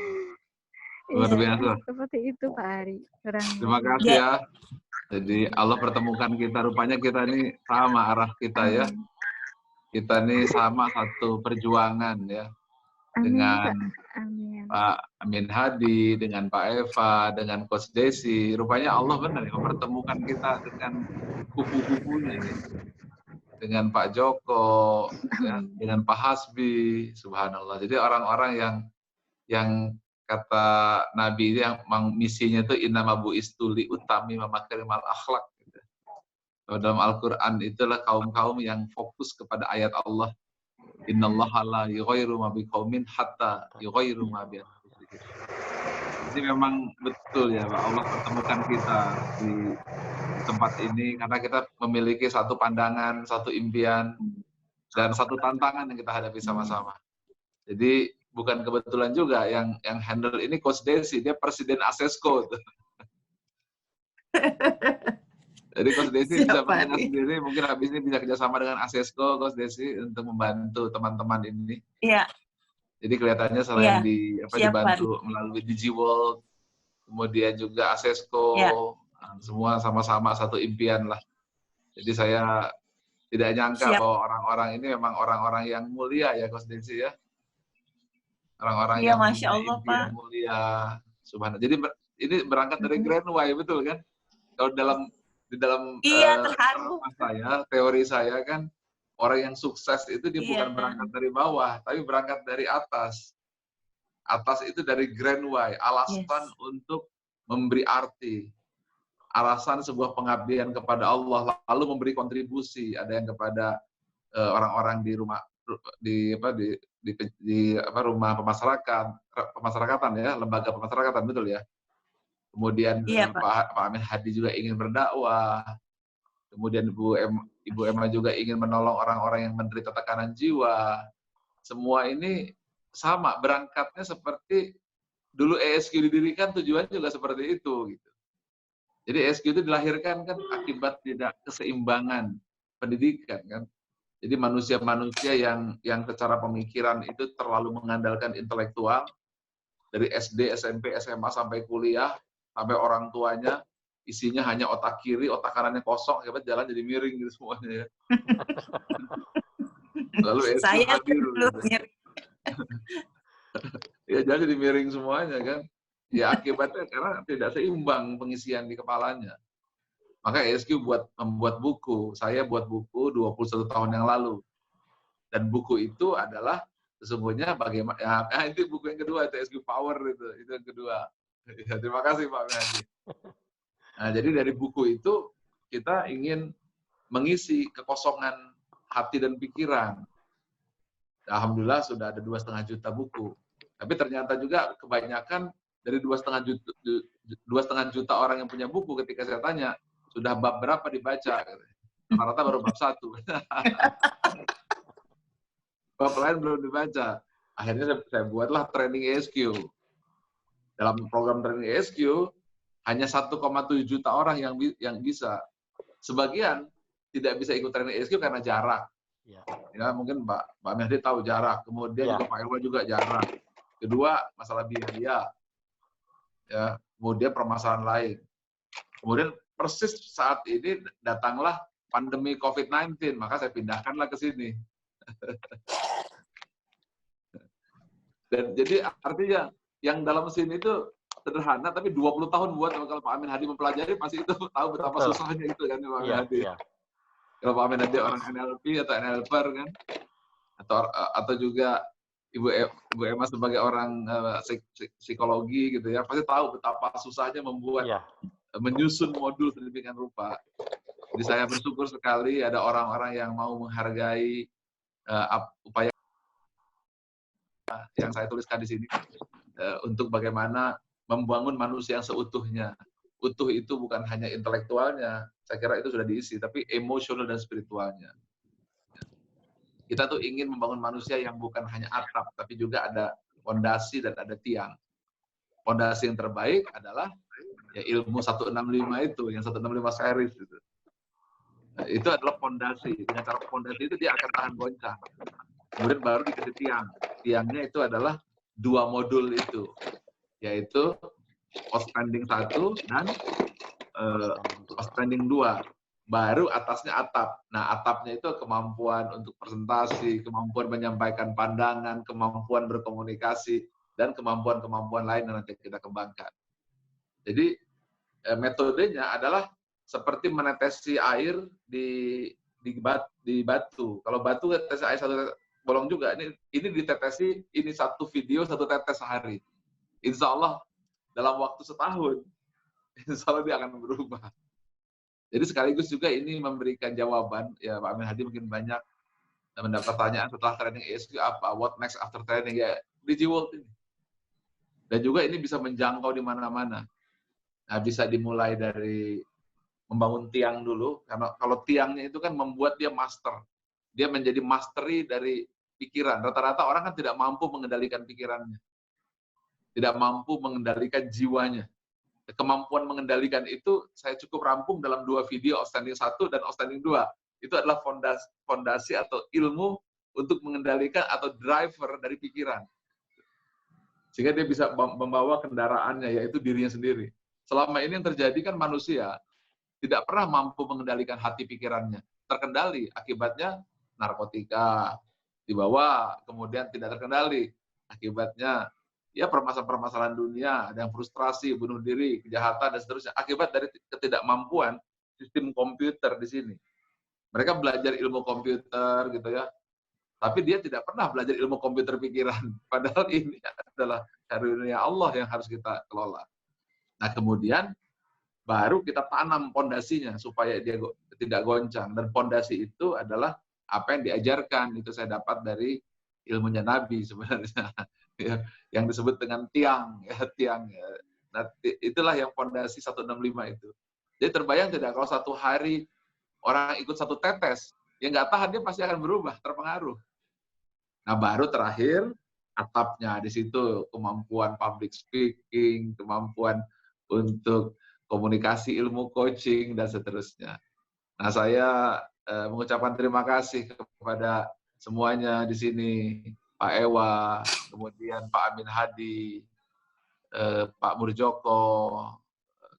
Luar biasa. Seperti itu Pak Ari. Terima kasih ya. Jadi Allah pertemukan kita, rupanya kita ini sama arah kita ya. Kita ini sama satu perjuangan ya. Dengan Pak Amin Hadi, dengan Pak Eva, dengan Coach Desi. Rupanya Allah benar ya, mempertemukan kita dengan kubu-kubunya ini. Dengan Pak Joko, ya, dengan Pak Hasbi, subhanallah. Jadi orang-orang yang kata Nabi yang misinya itu innama bu'istuli utami mamakrimal akhlak. Gitu. Dalam Al-Quran itulah kaum-kaum yang fokus kepada ayat Allah. Innallaha la yughayyiru ma biqaumin hatta yughayyiru ma bi anfusihim. Jadi memang betul ya Pak, Allah pertemukan kita di tempat ini karena kita memiliki satu pandangan, satu impian, dan satu tantangan yang kita hadapi sama-sama. Jadi bukan kebetulan juga yang handle ini Coach Desi, dia Presiden Asesco. Jadi Coach Desi bisa mengenal sendiri, mungkin habis ini bisa kerjasama dengan Asesco, Coach Desi, untuk membantu teman-teman ini. Iya. Jadi kelihatannya selain dibantu melalui DigiWorld, kemudian juga Asesco, semua sama-sama satu impian lah. Jadi saya tidak nyangka bahwa orang-orang ini memang orang-orang yang mulia ya Coach Desi ya. Orang-orang yang Masya Allah, Pak. mulia. Subhanallah. Jadi ini berangkat dari Grand Way, betul kan? Kalau di dalam terharu. teori saya kan, orang yang sukses itu dia bukan berangkat dari bawah, tapi berangkat dari atas. Atas itu dari Grand Way, alasan untuk memberi arti. Alasan sebuah pengabdian kepada Allah, lalu memberi kontribusi. Ada yang kepada orang-orang di rumah rumah pemasyarakatan ya, lembaga pemasyarakatan, betul ya. Kemudian Pak Amin Hadi juga ingin berdakwah. Kemudian Ibu Emma juga ingin menolong orang-orang yang menderita tekanan jiwa. Semua ini sama, berangkatnya seperti dulu ESQ didirikan, tujuannya juga seperti itu gitu. Jadi ESQ itu dilahirkan kan akibat tidak keseimbangan pendidikan kan. Jadi manusia-manusia yang secara pemikiran itu terlalu mengandalkan intelektual, dari SD, SMP, SMA sampai kuliah, sampai orang tuanya isinya hanya otak kiri, otak kanannya kosong, hebat jalan jadi miring gitu semuanya ya. Lalu saya dulu miring. Ya jalan jadi miring semuanya kan. Ya akibatnya karena tidak seimbang pengisian di kepalanya. Maka ESQ membuat buku. Saya buat buku 21 tahun yang lalu. Dan buku itu adalah sesungguhnya bagaimana, itu buku yang kedua, itu ESQ Power, itu yang kedua. Ya, terima kasih Pak Mehdi. Nah, jadi dari buku itu kita ingin mengisi kekosongan hati dan pikiran. Alhamdulillah sudah ada 2,5 juta buku. Tapi ternyata juga kebanyakan dari 2,5 juta orang yang punya buku, ketika saya tanya, sudah bab berapa dibaca? Rata-rata baru bab 1. Bab lain belum dibaca. Akhirnya saya buatlah training ESQ. Dalam program training ESQ, hanya 1,7 juta orang yang bisa. Sebagian tidak bisa ikut training ESQ karena jarak. Ya, mungkin Pak Mehdi tahu jarak. Kemudian juga Pak Irwan juga jarak. Kedua, masalah biaya. Ya, kemudian permasalahan lain. Kemudian persis saat ini datanglah pandemi COVID-19, maka saya pindahkanlah ke sini. Dan jadi artinya yang dalam sini itu sederhana, tapi 20 tahun buat kalau Pak Amin Hadi mempelajari pasti itu tahu betapa susahnya itu kan Pak Amin Hadi. Kalau Pak Amin Hadi orang NLP atau NLPer kan, atau juga Ibu Emma sebagai orang psikologi gitu ya, pasti tahu betapa susahnya membuat menyusun modul sedemikian rupa. Jadi saya bersyukur sekali ada orang-orang yang mau menghargai upaya yang saya tuliskan di sini untuk bagaimana membangun manusia yang seutuhnya. Utuh itu bukan hanya intelektualnya, saya kira itu sudah diisi, tapi emosional dan spiritualnya. Kita tuh ingin membangun manusia yang bukan hanya atap, tapi juga ada fondasi dan ada tiang. Fondasi yang terbaik adalah ya ilmu 165 itu, yang 165 series itu. Nah, itu adalah fondasi. Dengan cara fondasi itu dia akan tahan goncang. Kemudian baru dikasih tiang. Tiangnya itu adalah 2 modul itu, yaitu outstanding 1 dan outstanding 2. Baru atasnya atap. Nah, atapnya itu kemampuan untuk presentasi, kemampuan menyampaikan pandangan, kemampuan berkomunikasi, dan kemampuan-kemampuan lain yang nanti kita kembangkan. Jadi, metodenya adalah seperti menetesi air di batu. Kalau batu tetesi air 1 bolong juga, ini ditetesi, ini 1 video, 1 tetes sehari. Insya Allah dalam waktu setahun, insya Allah dia akan berubah. Jadi sekaligus juga ini memberikan jawaban, ya Pak Amin Hadi mungkin banyak mendapat pertanyaan setelah training ESQ apa, what next after training, ya DigiWorld ini. Dan juga ini bisa menjangkau di mana-mana. Nah, bisa dimulai dari membangun tiang dulu, karena kalau tiangnya itu kan membuat dia master. Dia menjadi mastery dari pikiran. Rata-rata orang kan tidak mampu mengendalikan pikirannya. Tidak mampu mengendalikan jiwanya. Kemampuan mengendalikan itu saya cukup rampung dalam 2 video, outstanding 1 dan outstanding 2. Itu adalah fondasi atau ilmu untuk mengendalikan atau driver dari pikiran. Sehingga dia bisa membawa kendaraannya, yaitu dirinya sendiri. Selama ini yang terjadi kan manusia tidak pernah mampu mengendalikan hati pikirannya. Terkendali, akibatnya narkotika dibawa, kemudian tidak terkendali. Akibatnya ya permasalahan dunia, ada yang frustrasi, bunuh diri, kejahatan, dan seterusnya. Akibat dari ketidakmampuan sistem komputer di sini. Mereka belajar ilmu komputer gitu ya, tapi dia tidak pernah belajar ilmu komputer pikiran. Padahal ini adalah karunia Allah yang harus kita kelola. Nah kemudian baru kita tanam pondasinya supaya dia tidak goncang. Dan pondasi itu adalah apa yang diajarkan, itu saya dapat dari ilmunya Nabi sebenarnya. Ya, yang disebut dengan tiang. Ya. Nah, itulah yang fondasi 165 itu. Jadi terbayang tidak kalau 1 hari orang ikut 1 tetes, yang nggak tahan dia pasti akan berubah, terpengaruh. Nah baru terakhir, atapnya di situ, kemampuan public speaking, kemampuan untuk komunikasi, ilmu coaching, dan seterusnya. Nah, saya mengucapkan terima kasih kepada semuanya di sini, Pak Ewa, kemudian Pak Amin Hadi, Pak Murjoko,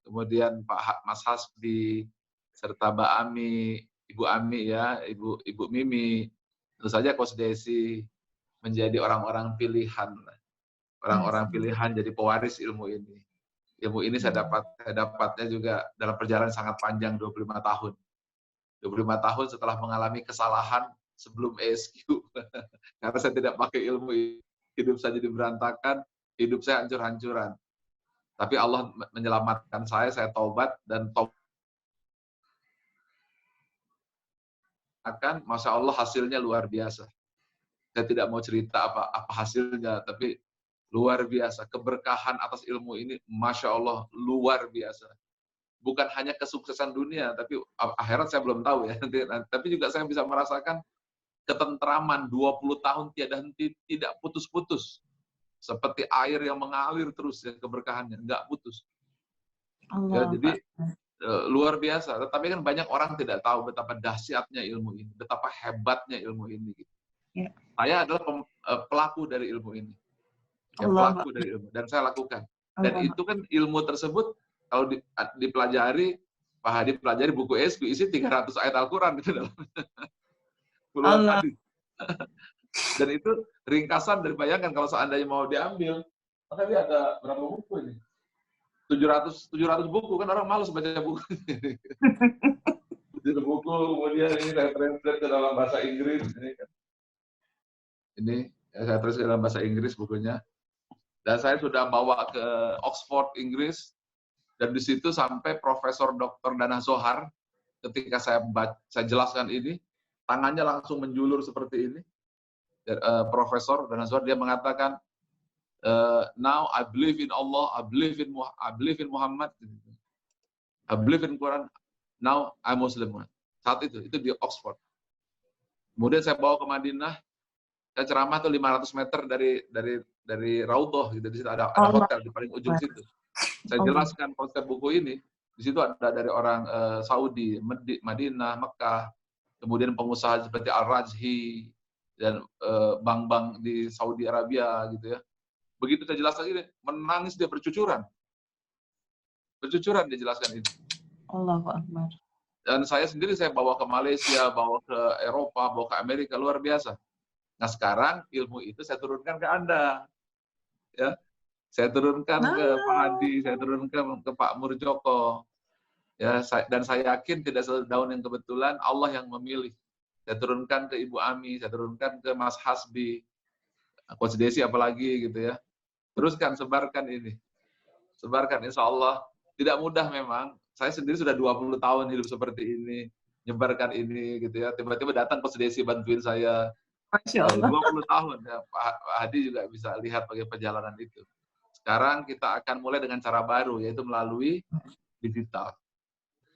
kemudian Pak Mas Hasbi, serta Mbak Ami, Ibu Ami ya, Ibu Mimi, tentu saja Coach Desi menjadi orang-orang pilihan jadi pewaris ilmu ini. Ilmu ini saya dapatnya juga dalam perjalanan sangat panjang, 25 tahun. 25 tahun setelah mengalami kesalahan sebelum ESQ. Karena saya tidak pakai ilmu, hidup saya jadi berantakan, hidup saya hancur-hancuran. Tapi Allah menyelamatkan saya taubat, dan akan, Masya Allah hasilnya luar biasa. Saya tidak mau cerita apa hasilnya, tapi luar biasa. Keberkahan atas ilmu ini, Masya Allah, luar biasa. Bukan hanya kesuksesan dunia, tapi akhirat saya belum tahu ya. Tapi juga saya bisa merasakan ketentraman 20 tahun tiada henti, tidak putus-putus. Seperti air yang mengalir terus ya, keberkahannya, nggak putus. Ya, jadi luar biasa. Tetapi kan banyak orang tidak tahu betapa dahsyatnya ilmu ini, betapa hebatnya ilmu ini. Gitu. Ya. Saya adalah pelaku dari ilmu ini. Ya, pelaku dari ilmu, dan saya lakukan. Dan itu kan ilmu tersebut kalau dipelajari, Pak Hadi pelajari buku ESQ isi 300 ayat Al-Quran gitu dalamnya. Puluhan hadis. Dan itu ringkasan dari, bayangkan kalau seandainya mau diambil, maka dia ada berapa buku ini? 700 buku, kan orang malas baca buku. 700 buku, kemudian ini saya translate ke dalam bahasa Inggris. Ini saya translate ke dalam bahasa Inggris bukunya. Dan saya sudah bawa ke Oxford, Inggris, dan di situ sampai Profesor Dr. Dana Zohar, ketika saya jelaskan ini, tangannya langsung menjulur seperti ini. Profesor Dana Zohar, dia mengatakan, now I believe in Allah, I believe in Muhammad, I believe in Quran, now I'm Muslim. Saat itu di Oxford. Kemudian saya bawa ke Madinah, saya ceramah tuh 500 meter dari Raudhah, gitu. Di situ ada hotel di paling ujung situ. Saya jelaskan konsep buku ini. Di situ ada dari orang Saudi, Madinah, Mekah, kemudian pengusaha seperti Al-Rajhi dan bank-bank di Saudi Arabia, gitu ya. Begitu saya jelaskan ini, menangis dia bercucuran. Bercucuran dia jelaskan ini. Allahu Akbar. Dan saya sendiri saya bawa ke Malaysia, bawa ke Eropa, bawa ke Amerika, luar biasa. Nah sekarang ilmu itu saya turunkan ke Anda. Ya, saya turunkan ke Pak Hadi, saya turunkan ke Pak Murjoko. Ya, dan saya yakin tidak sedaun yang kebetulan, Allah yang memilih. Saya turunkan ke Ibu Ami, saya turunkan ke Mas Hasbi, Coach Desi apalagi gitu ya. Teruskan, sebarkan ini. Sebarkan, insya Allah. Tidak mudah memang. Saya sendiri sudah 20 tahun hidup seperti ini. Nyebarkan ini gitu ya. Tiba-tiba datang Coach Desi bantuin saya. Masya Allah. 20 tahun. Ya, Pak Hadi juga bisa lihat bagaimana perjalanan itu. Sekarang kita akan mulai dengan cara baru, yaitu melalui digital.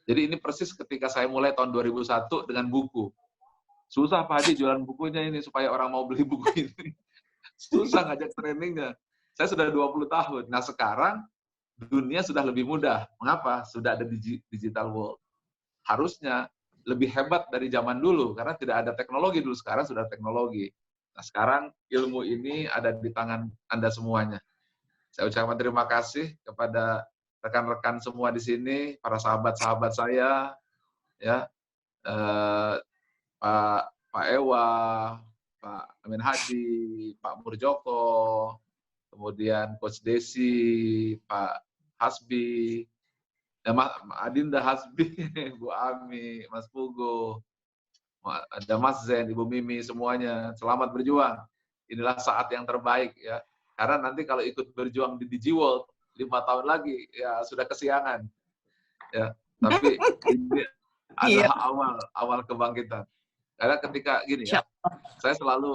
Jadi ini persis ketika saya mulai tahun 2001 dengan buku. Susah Pak Hadi jualan bukunya ini supaya orang mau beli buku ini. Susah ngajak trainingnya. Saya sudah 20 tahun. Nah sekarang dunia sudah lebih mudah. Mengapa? Sudah ada digital world. Harusnya lebih hebat dari zaman dulu, karena tidak ada teknologi dulu. Sekarang sudah teknologi. Nah sekarang ilmu ini ada di tangan Anda semuanya. Saya ucapkan terima kasih kepada rekan-rekan semua di sini, para sahabat-sahabat saya, ya, Pak Ewa, Pak Amin Hadi, Pak Murjoko, kemudian Coach Desi, Pak Hasbi, Mas Adinda Hasbi, Bu Ami, Mas Pugo, ada Mas Zen, Ibu Mimi, semuanya. Selamat berjuang. Inilah saat yang terbaik ya. Karena nanti kalau ikut berjuang di DigiWorld 5 tahun lagi ya sudah kesiangan. Ya, tapi ini adalah awal kebangkitan. Karena ketika gini ya, saya selalu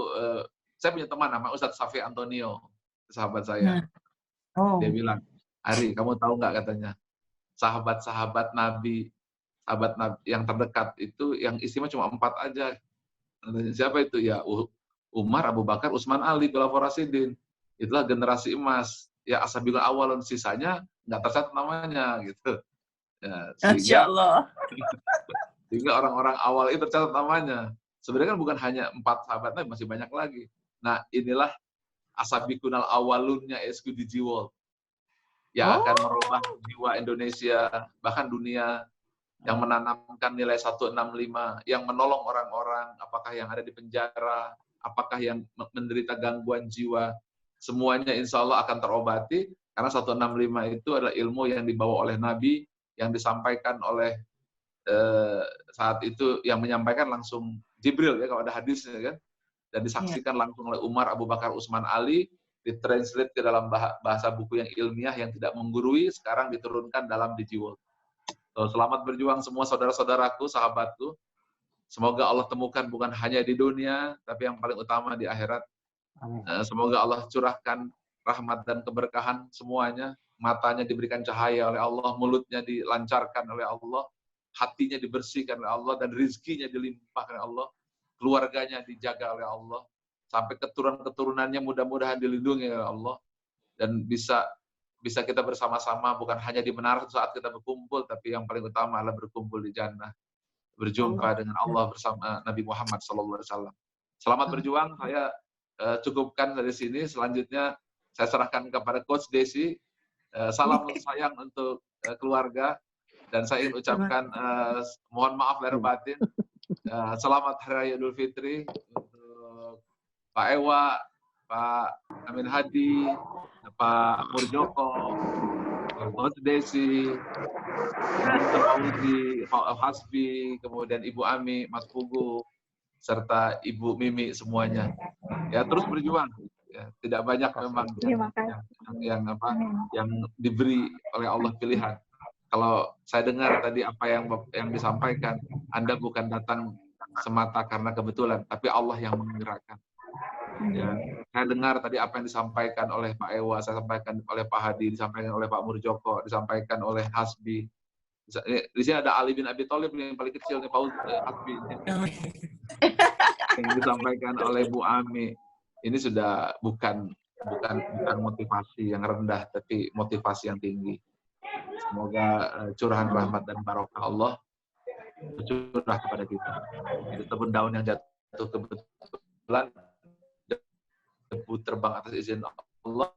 saya punya teman namanya Ustadz Safi Antonio, sahabat saya. Dia bilang, "Ari, kamu tahu nggak," katanya, sahabat-sahabat Nabi yang terdekat itu yang istimewa cuma 4 aja. Siapa itu? Ya Umar, Abu Bakar, Utsman, Ali, Khulafaur Rasyidin. Itulah generasi emas. Ya ashabil awalun, sisanya nggak tercatat namanya gitu. Ya, sehingga orang-orang awal itu tercatat namanya. Sebenarnya kan bukan hanya 4 sahabat Nabi, masih banyak lagi. Nah inilah ashabikunal awalunnya ESQ DigiWorld yang akan merubah jiwa Indonesia, bahkan dunia, yang menanamkan nilai 165, yang menolong orang-orang, apakah yang ada di penjara, apakah yang menderita gangguan jiwa, semuanya insya Allah akan terobati, Karena 165 itu adalah ilmu yang dibawa oleh Nabi, yang disampaikan oleh saat itu yang menyampaikan langsung Jibril ya kalau ada hadisnya kan, dan disaksikan langsung oleh Umar, Abu Bakar, Utsman, Ali, ditranslate ke dalam bahasa buku yang ilmiah yang tidak menggurui, sekarang diturunkan dalam DigiWorld. So, selamat berjuang semua saudara-saudaraku, sahabatku. Semoga Allah temukan bukan hanya di dunia, tapi yang paling utama di akhirat. Semoga Allah curahkan rahmat dan keberkahan semuanya. Matanya diberikan cahaya oleh Allah, mulutnya dilancarkan oleh Allah, hatinya dibersihkan oleh Allah, dan rizkinya dilimpahkan oleh Allah, keluarganya dijaga oleh Allah, sampai keturunan-keturunannya mudah-mudahan dilindungi oleh Allah, dan bisa kita bersama-sama bukan hanya di menara saat kita berkumpul, tapi yang paling utama adalah berkumpul di jannah, berjumpa dengan Allah bersama Nabi Muhammad SAW. Selamat berjuang. Saya cukupkan dari sini. Selanjutnya saya serahkan kepada Coach Desi. Salam sayang untuk keluarga, dan saya ingin ucapkan mohon maaf lahir batin. Selamat Hari Raya Idul Fitri untuk Pak Ewa, Pak Amin Hadi, Pak Murjoko, Coach Desi, Pak Hasbi, kemudian Ibu Ami, Mas Pugu, serta Ibu Mimi semuanya. Ya, terus berjuang. Ya, tidak banyak memang yang diberi oleh Allah pilihan. Kalau saya dengar tadi apa yang disampaikan, Anda bukan datang semata karena kebetulan, tapi Allah yang menggerakkan. Ya, saya dengar tadi apa yang disampaikan oleh Pak Ewa, saya sampaikan oleh Pak Hadi, disampaikan oleh Pak Murjoko, disampaikan oleh Hasbi. Di sini ada Ali bin Abi Thalib yang paling kecil nih, Pak Hasbi. Yang disampaikan oleh Bu Ami. Ini sudah bukan motivasi yang rendah, tapi motivasi yang tinggi. Semoga curahan rahmat dan barokah Allah curah kepada kita. Itu daun yang jatuh kebetulan, debu terbang atas izin Allah,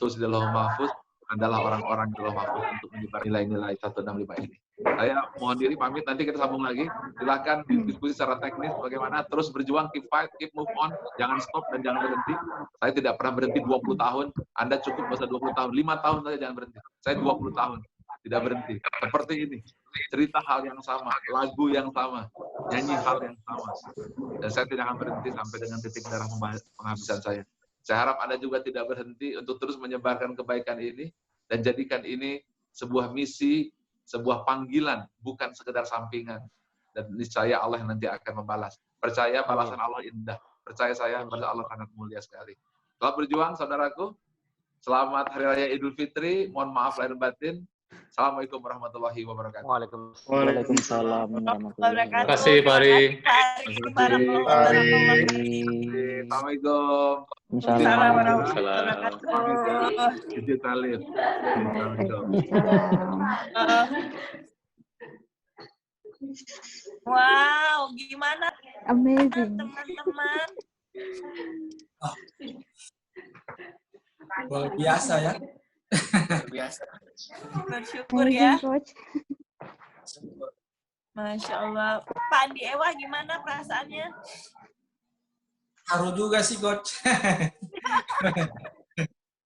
terus di Lauh Mahfuz adalah orang-orang di Lauh Mahfuz untuk menyebar nilai-nilai 165 ini. Saya mohon diri pamit, nanti kita sambung lagi. Silakan diskusi secara teknis bagaimana, terus berjuang, keep fight, keep move on, jangan stop dan jangan berhenti. Saya tidak pernah berhenti 20 tahun, Anda cukup masa 20 tahun, 5 tahun saja jangan berhenti. Saya 20 tahun, tidak berhenti. Seperti ini, cerita hal yang sama, lagu yang sama, nyanyi hal yang sama. Dan saya tidak akan berhenti sampai dengan titik darah penghabisan saya. Saya harap Anda juga tidak berhenti untuk terus menyebarkan kebaikan ini, dan jadikan ini sebuah misi, sebuah panggilan, bukan sekedar sampingan. Dan niscaya Allah yang nanti akan membalas. Percaya balasan Allah indah. Percaya saya, balasan Allah sangat mulia sekali. Selamat berjuang, saudaraku. Selamat Hari Raya Idul Fitri. Mohon maaf lahir batin. Assalamualaikum warahmatullahi wabarakatuh. Waalaikumsalam warahmatullahi wabarakatuh. Terima kasih, Pak Ari. Assalamualaikum. Wow, gimana Amazing. teman-teman? Luar biasa ya. Biasa. Bersyukur ya. Amazing, Coach. Masya Allah. Pak Andi Ewa gimana perasaannya? Haru juga sih, Coach.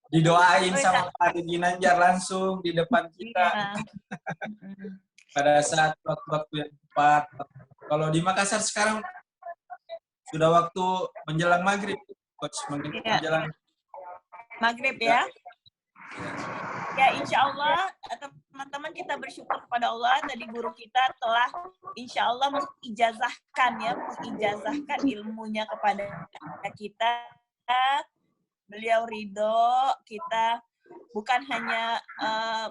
Didoain sama Pak Ari Ginanjar langsung di depan kita. Pada saat waktu yang tepat. Kalau di Makassar sekarang sudah waktu menjelang maghrib, Coach. Menjelang maghrib ya. Ya, insya Allah teman-teman kita bersyukur kepada Allah, tadi guru kita telah insya Allah mengijazahkan ilmunya kepada kita. Beliau ridho kita bukan hanya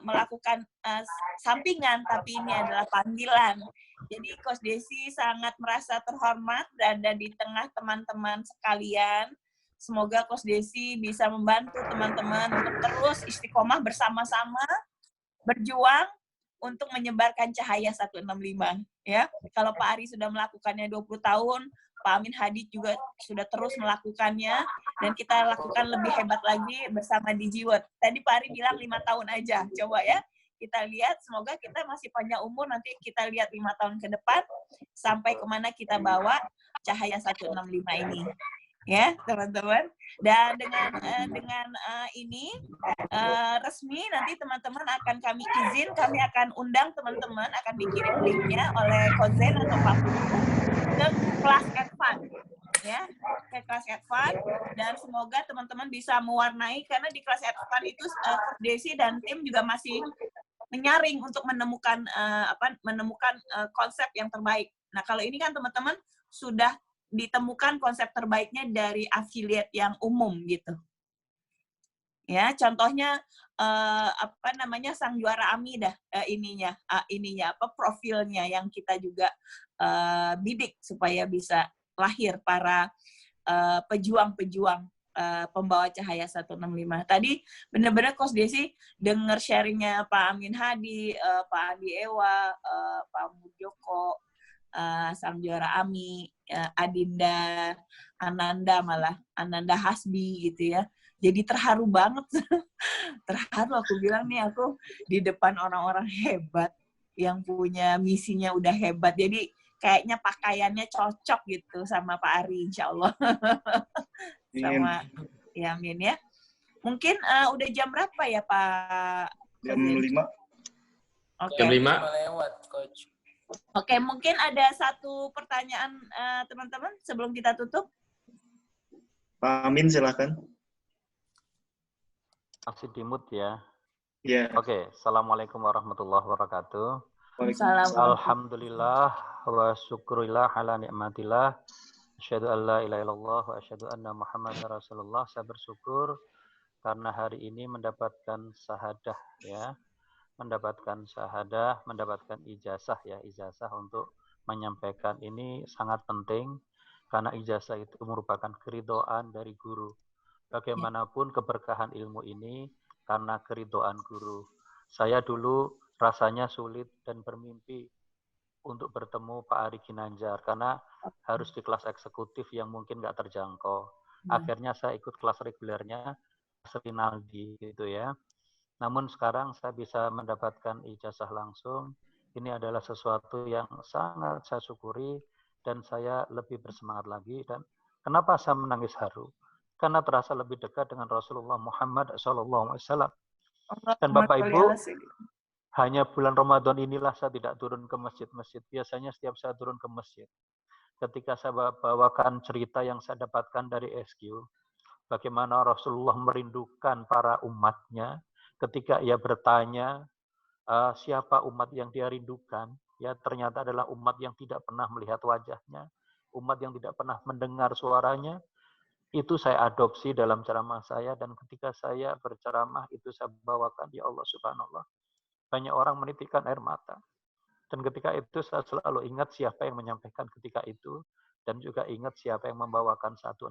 melakukan sampingan, tapi ini adalah panggilan. Jadi Coach Desi sangat merasa terhormat berada di tengah teman-teman sekalian. Semoga Coach Desi bisa membantu teman-teman untuk terus istiqomah bersama-sama berjuang untuk menyebarkan cahaya 165 ya. Kalau Pak Ari sudah melakukannya 20 tahun, Pak Amin Hadi juga sudah terus melakukannya, dan kita lakukan lebih hebat lagi bersama DigiWorld. Tadi Pak Ari bilang 5 tahun aja. Coba ya, kita lihat, semoga kita masih panjang umur, nanti kita lihat 5 tahun ke depan sampai kemana kita bawa cahaya 165 ini. ya teman-teman. Dan dengan ini resmi nanti teman-teman akan kami akan undang teman-teman, akan dikirim linknya oleh Kozen atau Pak Putu ke kelas advance, ya, ke kelas advance. Dan semoga teman-teman bisa mewarnai, karena di kelas advance itu Coach Desi dan tim juga masih menyaring untuk menemukan konsep yang terbaik. Nah, kalau ini kan teman-teman sudah ditemukan konsep terbaiknya dari affiliate yang umum gitu. Ya, contohnya sang juara AMI dah profilnya yang kita juga bidik supaya bisa lahir para pejuang-pejuang pembawa cahaya 165. Tadi benar-benar Coach Desi dengar sharingnya Pak Amin Hadi, Pak Andi Ewa, Pak Mujoko, sang juara AMI, Adinda, Ananda Hasbi gitu ya. Jadi terharu banget. Terharu, aku bilang nih, aku di depan orang-orang hebat yang punya misinya udah hebat. Jadi kayaknya pakaiannya cocok gitu sama Pak Ari, insya Allah. Sama ya, Amin ya. Mungkin udah jam berapa ya Pak? Jam 5. Okay. Jam 5. Lewat, Coach. Oke, mungkin ada satu pertanyaan teman-teman sebelum kita tutup. Pak Amin, silakan. Masih di mute ya. Iya. Oke, Assalamualaikum warahmatullahi wabarakatuh. Waalaikumsalam. Alhamdulillah wa syukurillah ala ni'matillah. Asyhadu an la ilaha illallah wa asyhadu anna Muhammadar Rasulullah. Saya bersyukur karena hari ini mendapatkan syahadah ya. Mendapatkan syahadah, mendapatkan ijazah ya, ijazah untuk menyampaikan ini sangat penting karena ijazah itu merupakan keridhaan dari guru. Bagaimanapun keberkahan ilmu ini karena keridhaan guru. Saya dulu rasanya sulit dan bermimpi untuk bertemu Pak Ari Ginanjar karena harus di kelas eksekutif yang mungkin nggak terjangkau. Akhirnya saya ikut kelas regulernya Rinaldi gitu ya. Namun sekarang saya bisa mendapatkan ijazah langsung. Ini adalah sesuatu yang sangat saya syukuri dan saya lebih bersemangat lagi. Dan kenapa saya menangis haru? Karena terasa lebih dekat dengan Rasulullah Muhammad SAW. Dan Bapak Ibu, hanya bulan Ramadan inilah saya tidak turun ke masjid-masjid. Biasanya setiap saya turun ke masjid. Ketika saya bawakan cerita yang saya dapatkan dari SQ, bagaimana Rasulullah merindukan para umatnya, ketika ia bertanya siapa umat yang dia rindukan, ya ternyata adalah umat yang tidak pernah melihat wajahnya, umat yang tidak pernah mendengar suaranya. Itu saya adopsi dalam ceramah saya, dan ketika saya berceramah itu saya bawakan, ya Allah subhanallah, banyak orang menitikkan air mata. Dan ketika itu saya selalu ingat siapa yang menyampaikan ketika itu, dan juga ingat siapa yang membawakan 165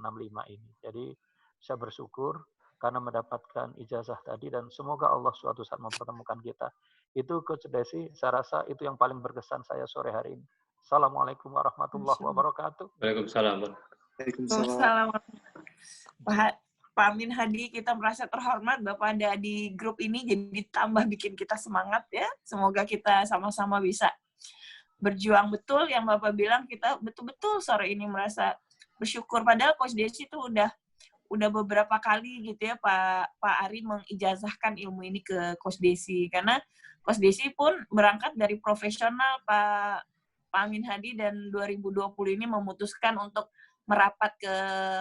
ini. Jadi saya bersyukur karena mendapatkan ijazah tadi, dan semoga Allah suatu saat mempertemukan kita. Itu Coach Desi, saya rasa itu yang paling berkesan saya sore hari ini. Assalamualaikum warahmatullahi wabarakatuh. Waalaikumsalam. Waalaikumsalam. Pak Amin Hadi, kita merasa terhormat Bapak ada di grup ini, jadi tambah bikin kita semangat ya. Semoga kita sama-sama bisa berjuang betul. Yang Bapak bilang, kita betul-betul sore ini merasa bersyukur. Padahal Coach Desi itu udah beberapa kali gitu ya Pak Ari mengijazahkan ilmu ini ke Coach Desi, karena Coach Desi pun berangkat dari profesional Pak Amin Hadi, dan 2020 ini memutuskan untuk merapat ke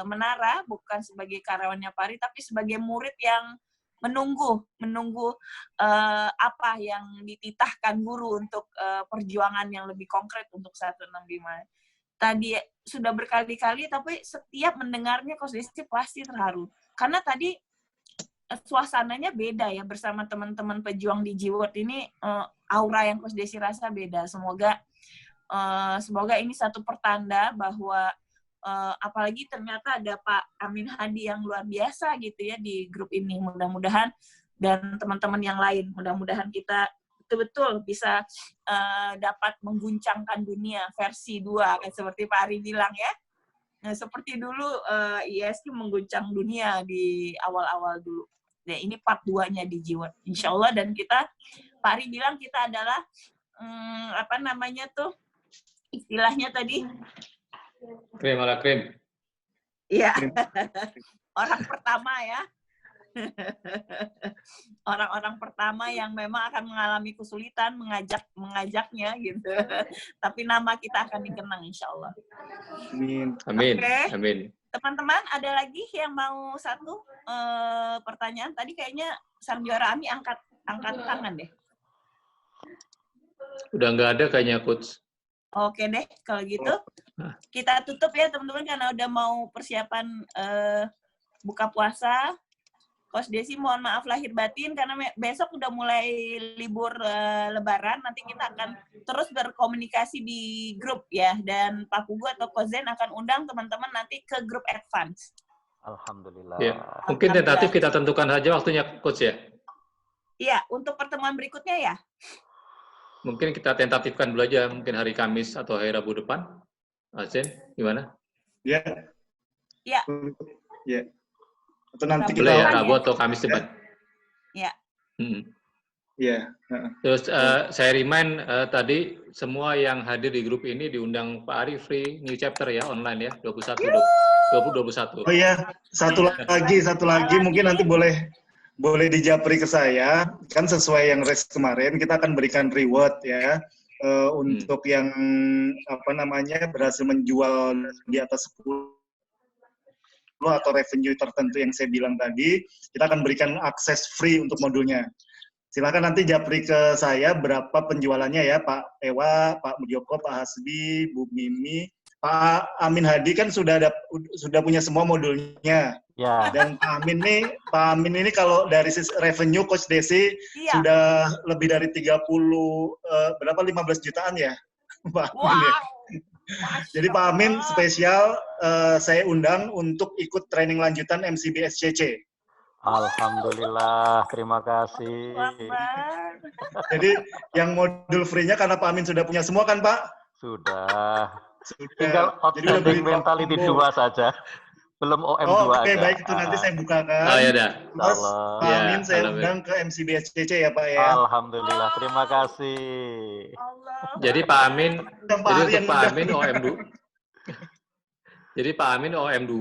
Menara bukan sebagai karyawannya Pak Ari, tapi sebagai murid yang menunggu apa yang dititahkan guru untuk perjuangan yang lebih konkret untuk 165. Tadi sudah berkali-kali, tapi setiap mendengarnya Coach Desi pasti terharu. Karena tadi suasananya beda ya, bersama teman-teman pejuang di G-World ini, aura yang Coach Desi rasa beda. Semoga ini satu pertanda bahwa apalagi ternyata ada Pak Amin Hadi yang luar biasa gitu ya di grup ini. Mudah-mudahan, dan teman-teman yang lain, mudah-mudahan kita betul-betul bisa dapat mengguncangkan dunia versi 2, kayak seperti Pak Ari bilang ya. Nah, seperti dulu ISQ mengguncang dunia di awal-awal dulu. Nah, ini part 2-nya di G-World, insya Allah. Dan kita, Pak Ari bilang kita adalah istilahnya tadi? Krim ala krim. Iya. Orang pertama ya. Orang-orang pertama yang memang akan mengalami kesulitan mengajaknya gitu. Tapi nama kita akan dikenang insya Allah. Amin. Amin. Oke. Amin. Teman-teman ada lagi yang mau satu pertanyaan? Tadi kayaknya sang juara Ami angkat tangan deh. Udah nggak ada kayaknya, Coach. Oke deh, kalau gitu kita tutup ya teman-teman karena udah mau persiapan buka puasa. Coach Desi mohon maaf lahir batin karena besok udah mulai libur Lebaran. Nanti kita akan terus berkomunikasi di grup ya. Dan Pak Pugu atau Coach Zen akan undang teman-teman nanti ke grup advance. Alhamdulillah. Ya. Mungkin tentatif kita tentukan aja waktunya, Coach ya. Iya, untuk pertemuan berikutnya ya. Mungkin kita tentatifkan dulu aja, mungkin hari Kamis atau hari Rabu depan. Zen, gimana? Ya. Iya. Ya. Atau nanti Boleh kita ya, Rabu atau Kamis depan. Iya. Iya. Terus saya remind tadi semua yang hadir di grup ini diundang Pak Ari free new chapter ya online ya 21. Oh iya, satu lagi mungkin nanti boleh dijapri ke saya, kan sesuai yang race kemarin kita akan berikan reward ya untuk yang berhasil menjual di atas 10 atau revenue tertentu yang saya bilang tadi, kita akan berikan akses free untuk modulnya. Silakan nanti japri ke saya berapa penjualannya ya, Pak Ewa, Pak Mudyoko, Pak Hasbi, Bu Mimi, Pak Amin Hadi kan sudah punya semua modulnya. Ya. Dan Pak Amin ini kalau dari sisi revenue Coach Desi sudah lebih dari 15 jutaan ya, Pak Amin ya. Jadi Pak Amin spesial saya undang untuk ikut training lanjutan MCB SCC. Alhamdulillah, terima kasih. Jadi yang modul free-nya karena Pak Amin sudah punya semua kan Pak? Sudah. Tinggal outstanding mentality 2 saja. Belum OM2 Oke, baik itu nanti saya bukakan. Oh ya dah. Terus Pak Amin saya undang ke MCB SCC ya Pak ya. Alhamdulillah, terima kasih. Jadi Pak Amin, jadi untuk Pak Amin OM2. Jadi Pak Amin OM2,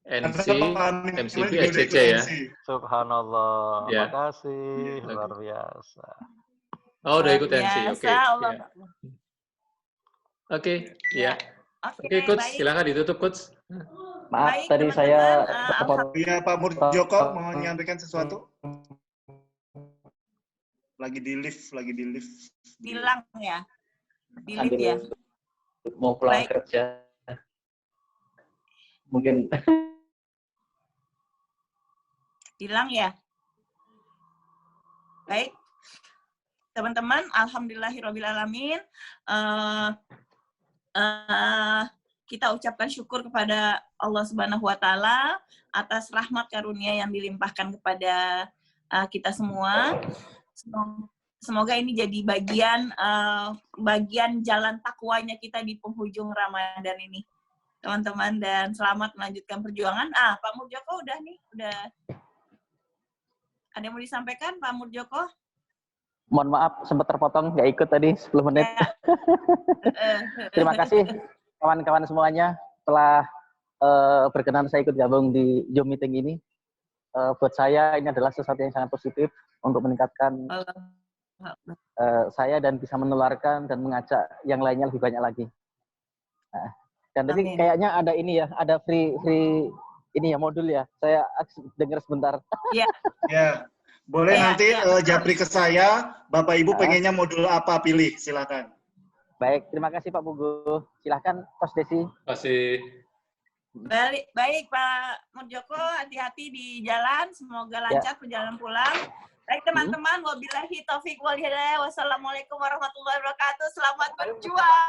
NC, MCB, SCC ya. Subhanallah, Ya. makasih, luar biasa. Oh, udah ikut NC, oke. Oke, ya. Oke, Coach, silakan ditutup, Coach. Maaf, Baik, tadi teman-teman, saya Iya, Pak Murjoko mau menyampaikan sesuatu? Lagi di lift. Bilang ya. Di lift ambil ya. mau pulang Baik. kerja. Mungkin Hilang ya. Baik. Teman-teman, alhamdulillahirrahmanirrahim. Kita ucapkan syukur kepada Allah Subhanahu wa Ta'ala atas rahmat karunia yang dilimpahkan kepada kita semua. Semoga ini jadi bagian jalan takwanya kita di penghujung Ramadan ini, teman-teman, dan selamat melanjutkan perjuangan. Pak Murjoko udah ada yang mau disampaikan, Pak Murjoko? mohon maaf sempat terpotong, nggak ikut tadi 10 menit. Terima kasih kawan-kawan semuanya telah berkenan saya ikut gabung di Zoom meeting ini. Buat saya ini adalah sesuatu yang sangat positif untuk meningkatkan saya dan bisa menularkan dan mengajak yang lainnya lebih banyak lagi. Dan tadi kayaknya ada ini ya, ada free ini ya modul ya. Saya dengar sebentar. Iya. Ya. Boleh nanti japri ke saya, Bapak Ibu pengennya modul apa, pilih, silakan. Baik, terima kasih Pak Pugu. Silakan Coach Desi. Terima kasih. Baik Pak Murjoko, hati-hati di jalan, semoga lancar perjalanan pulang. Baik teman-teman, wabillahi taufik wal hidayah. Wassalamualaikum warahmatullahi wabarakatuh. Selamat berjuang.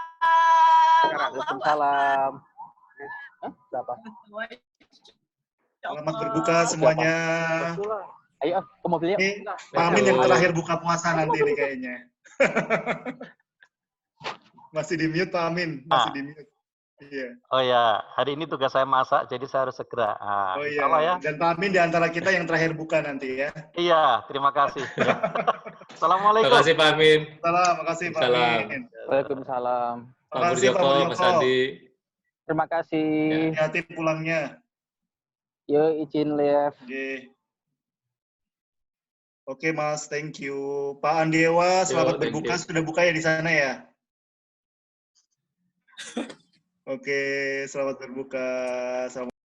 Waalaikumsalam. Berapa? Selamat berbuka semuanya. Ayo ke mobil yuk. Ini Pak Amin yang terakhir buka puasa nanti nih kayaknya. Masih di mute Pak Amin, masih di mute. Iya. Oh ya, hari ini tugas saya masak, jadi saya harus segera. Oh iya. Ya. Dan Pak Amin di antara kita yang terakhir buka nanti ya. Iya, terima kasih. Assalamualaikum. Terima kasih Pak Amin. Salam, makasih Pak Amin. Waalaikumsalam. Pak Murjoko, Mas Adi. Terima kasih. Hati-hati pulangnya. Yo, izin live. Oke, Mas, thank you. Pak Andiewa, selamat berbuka. Sudah buka ya di sana ya? Oke, selamat berbuka. Selamat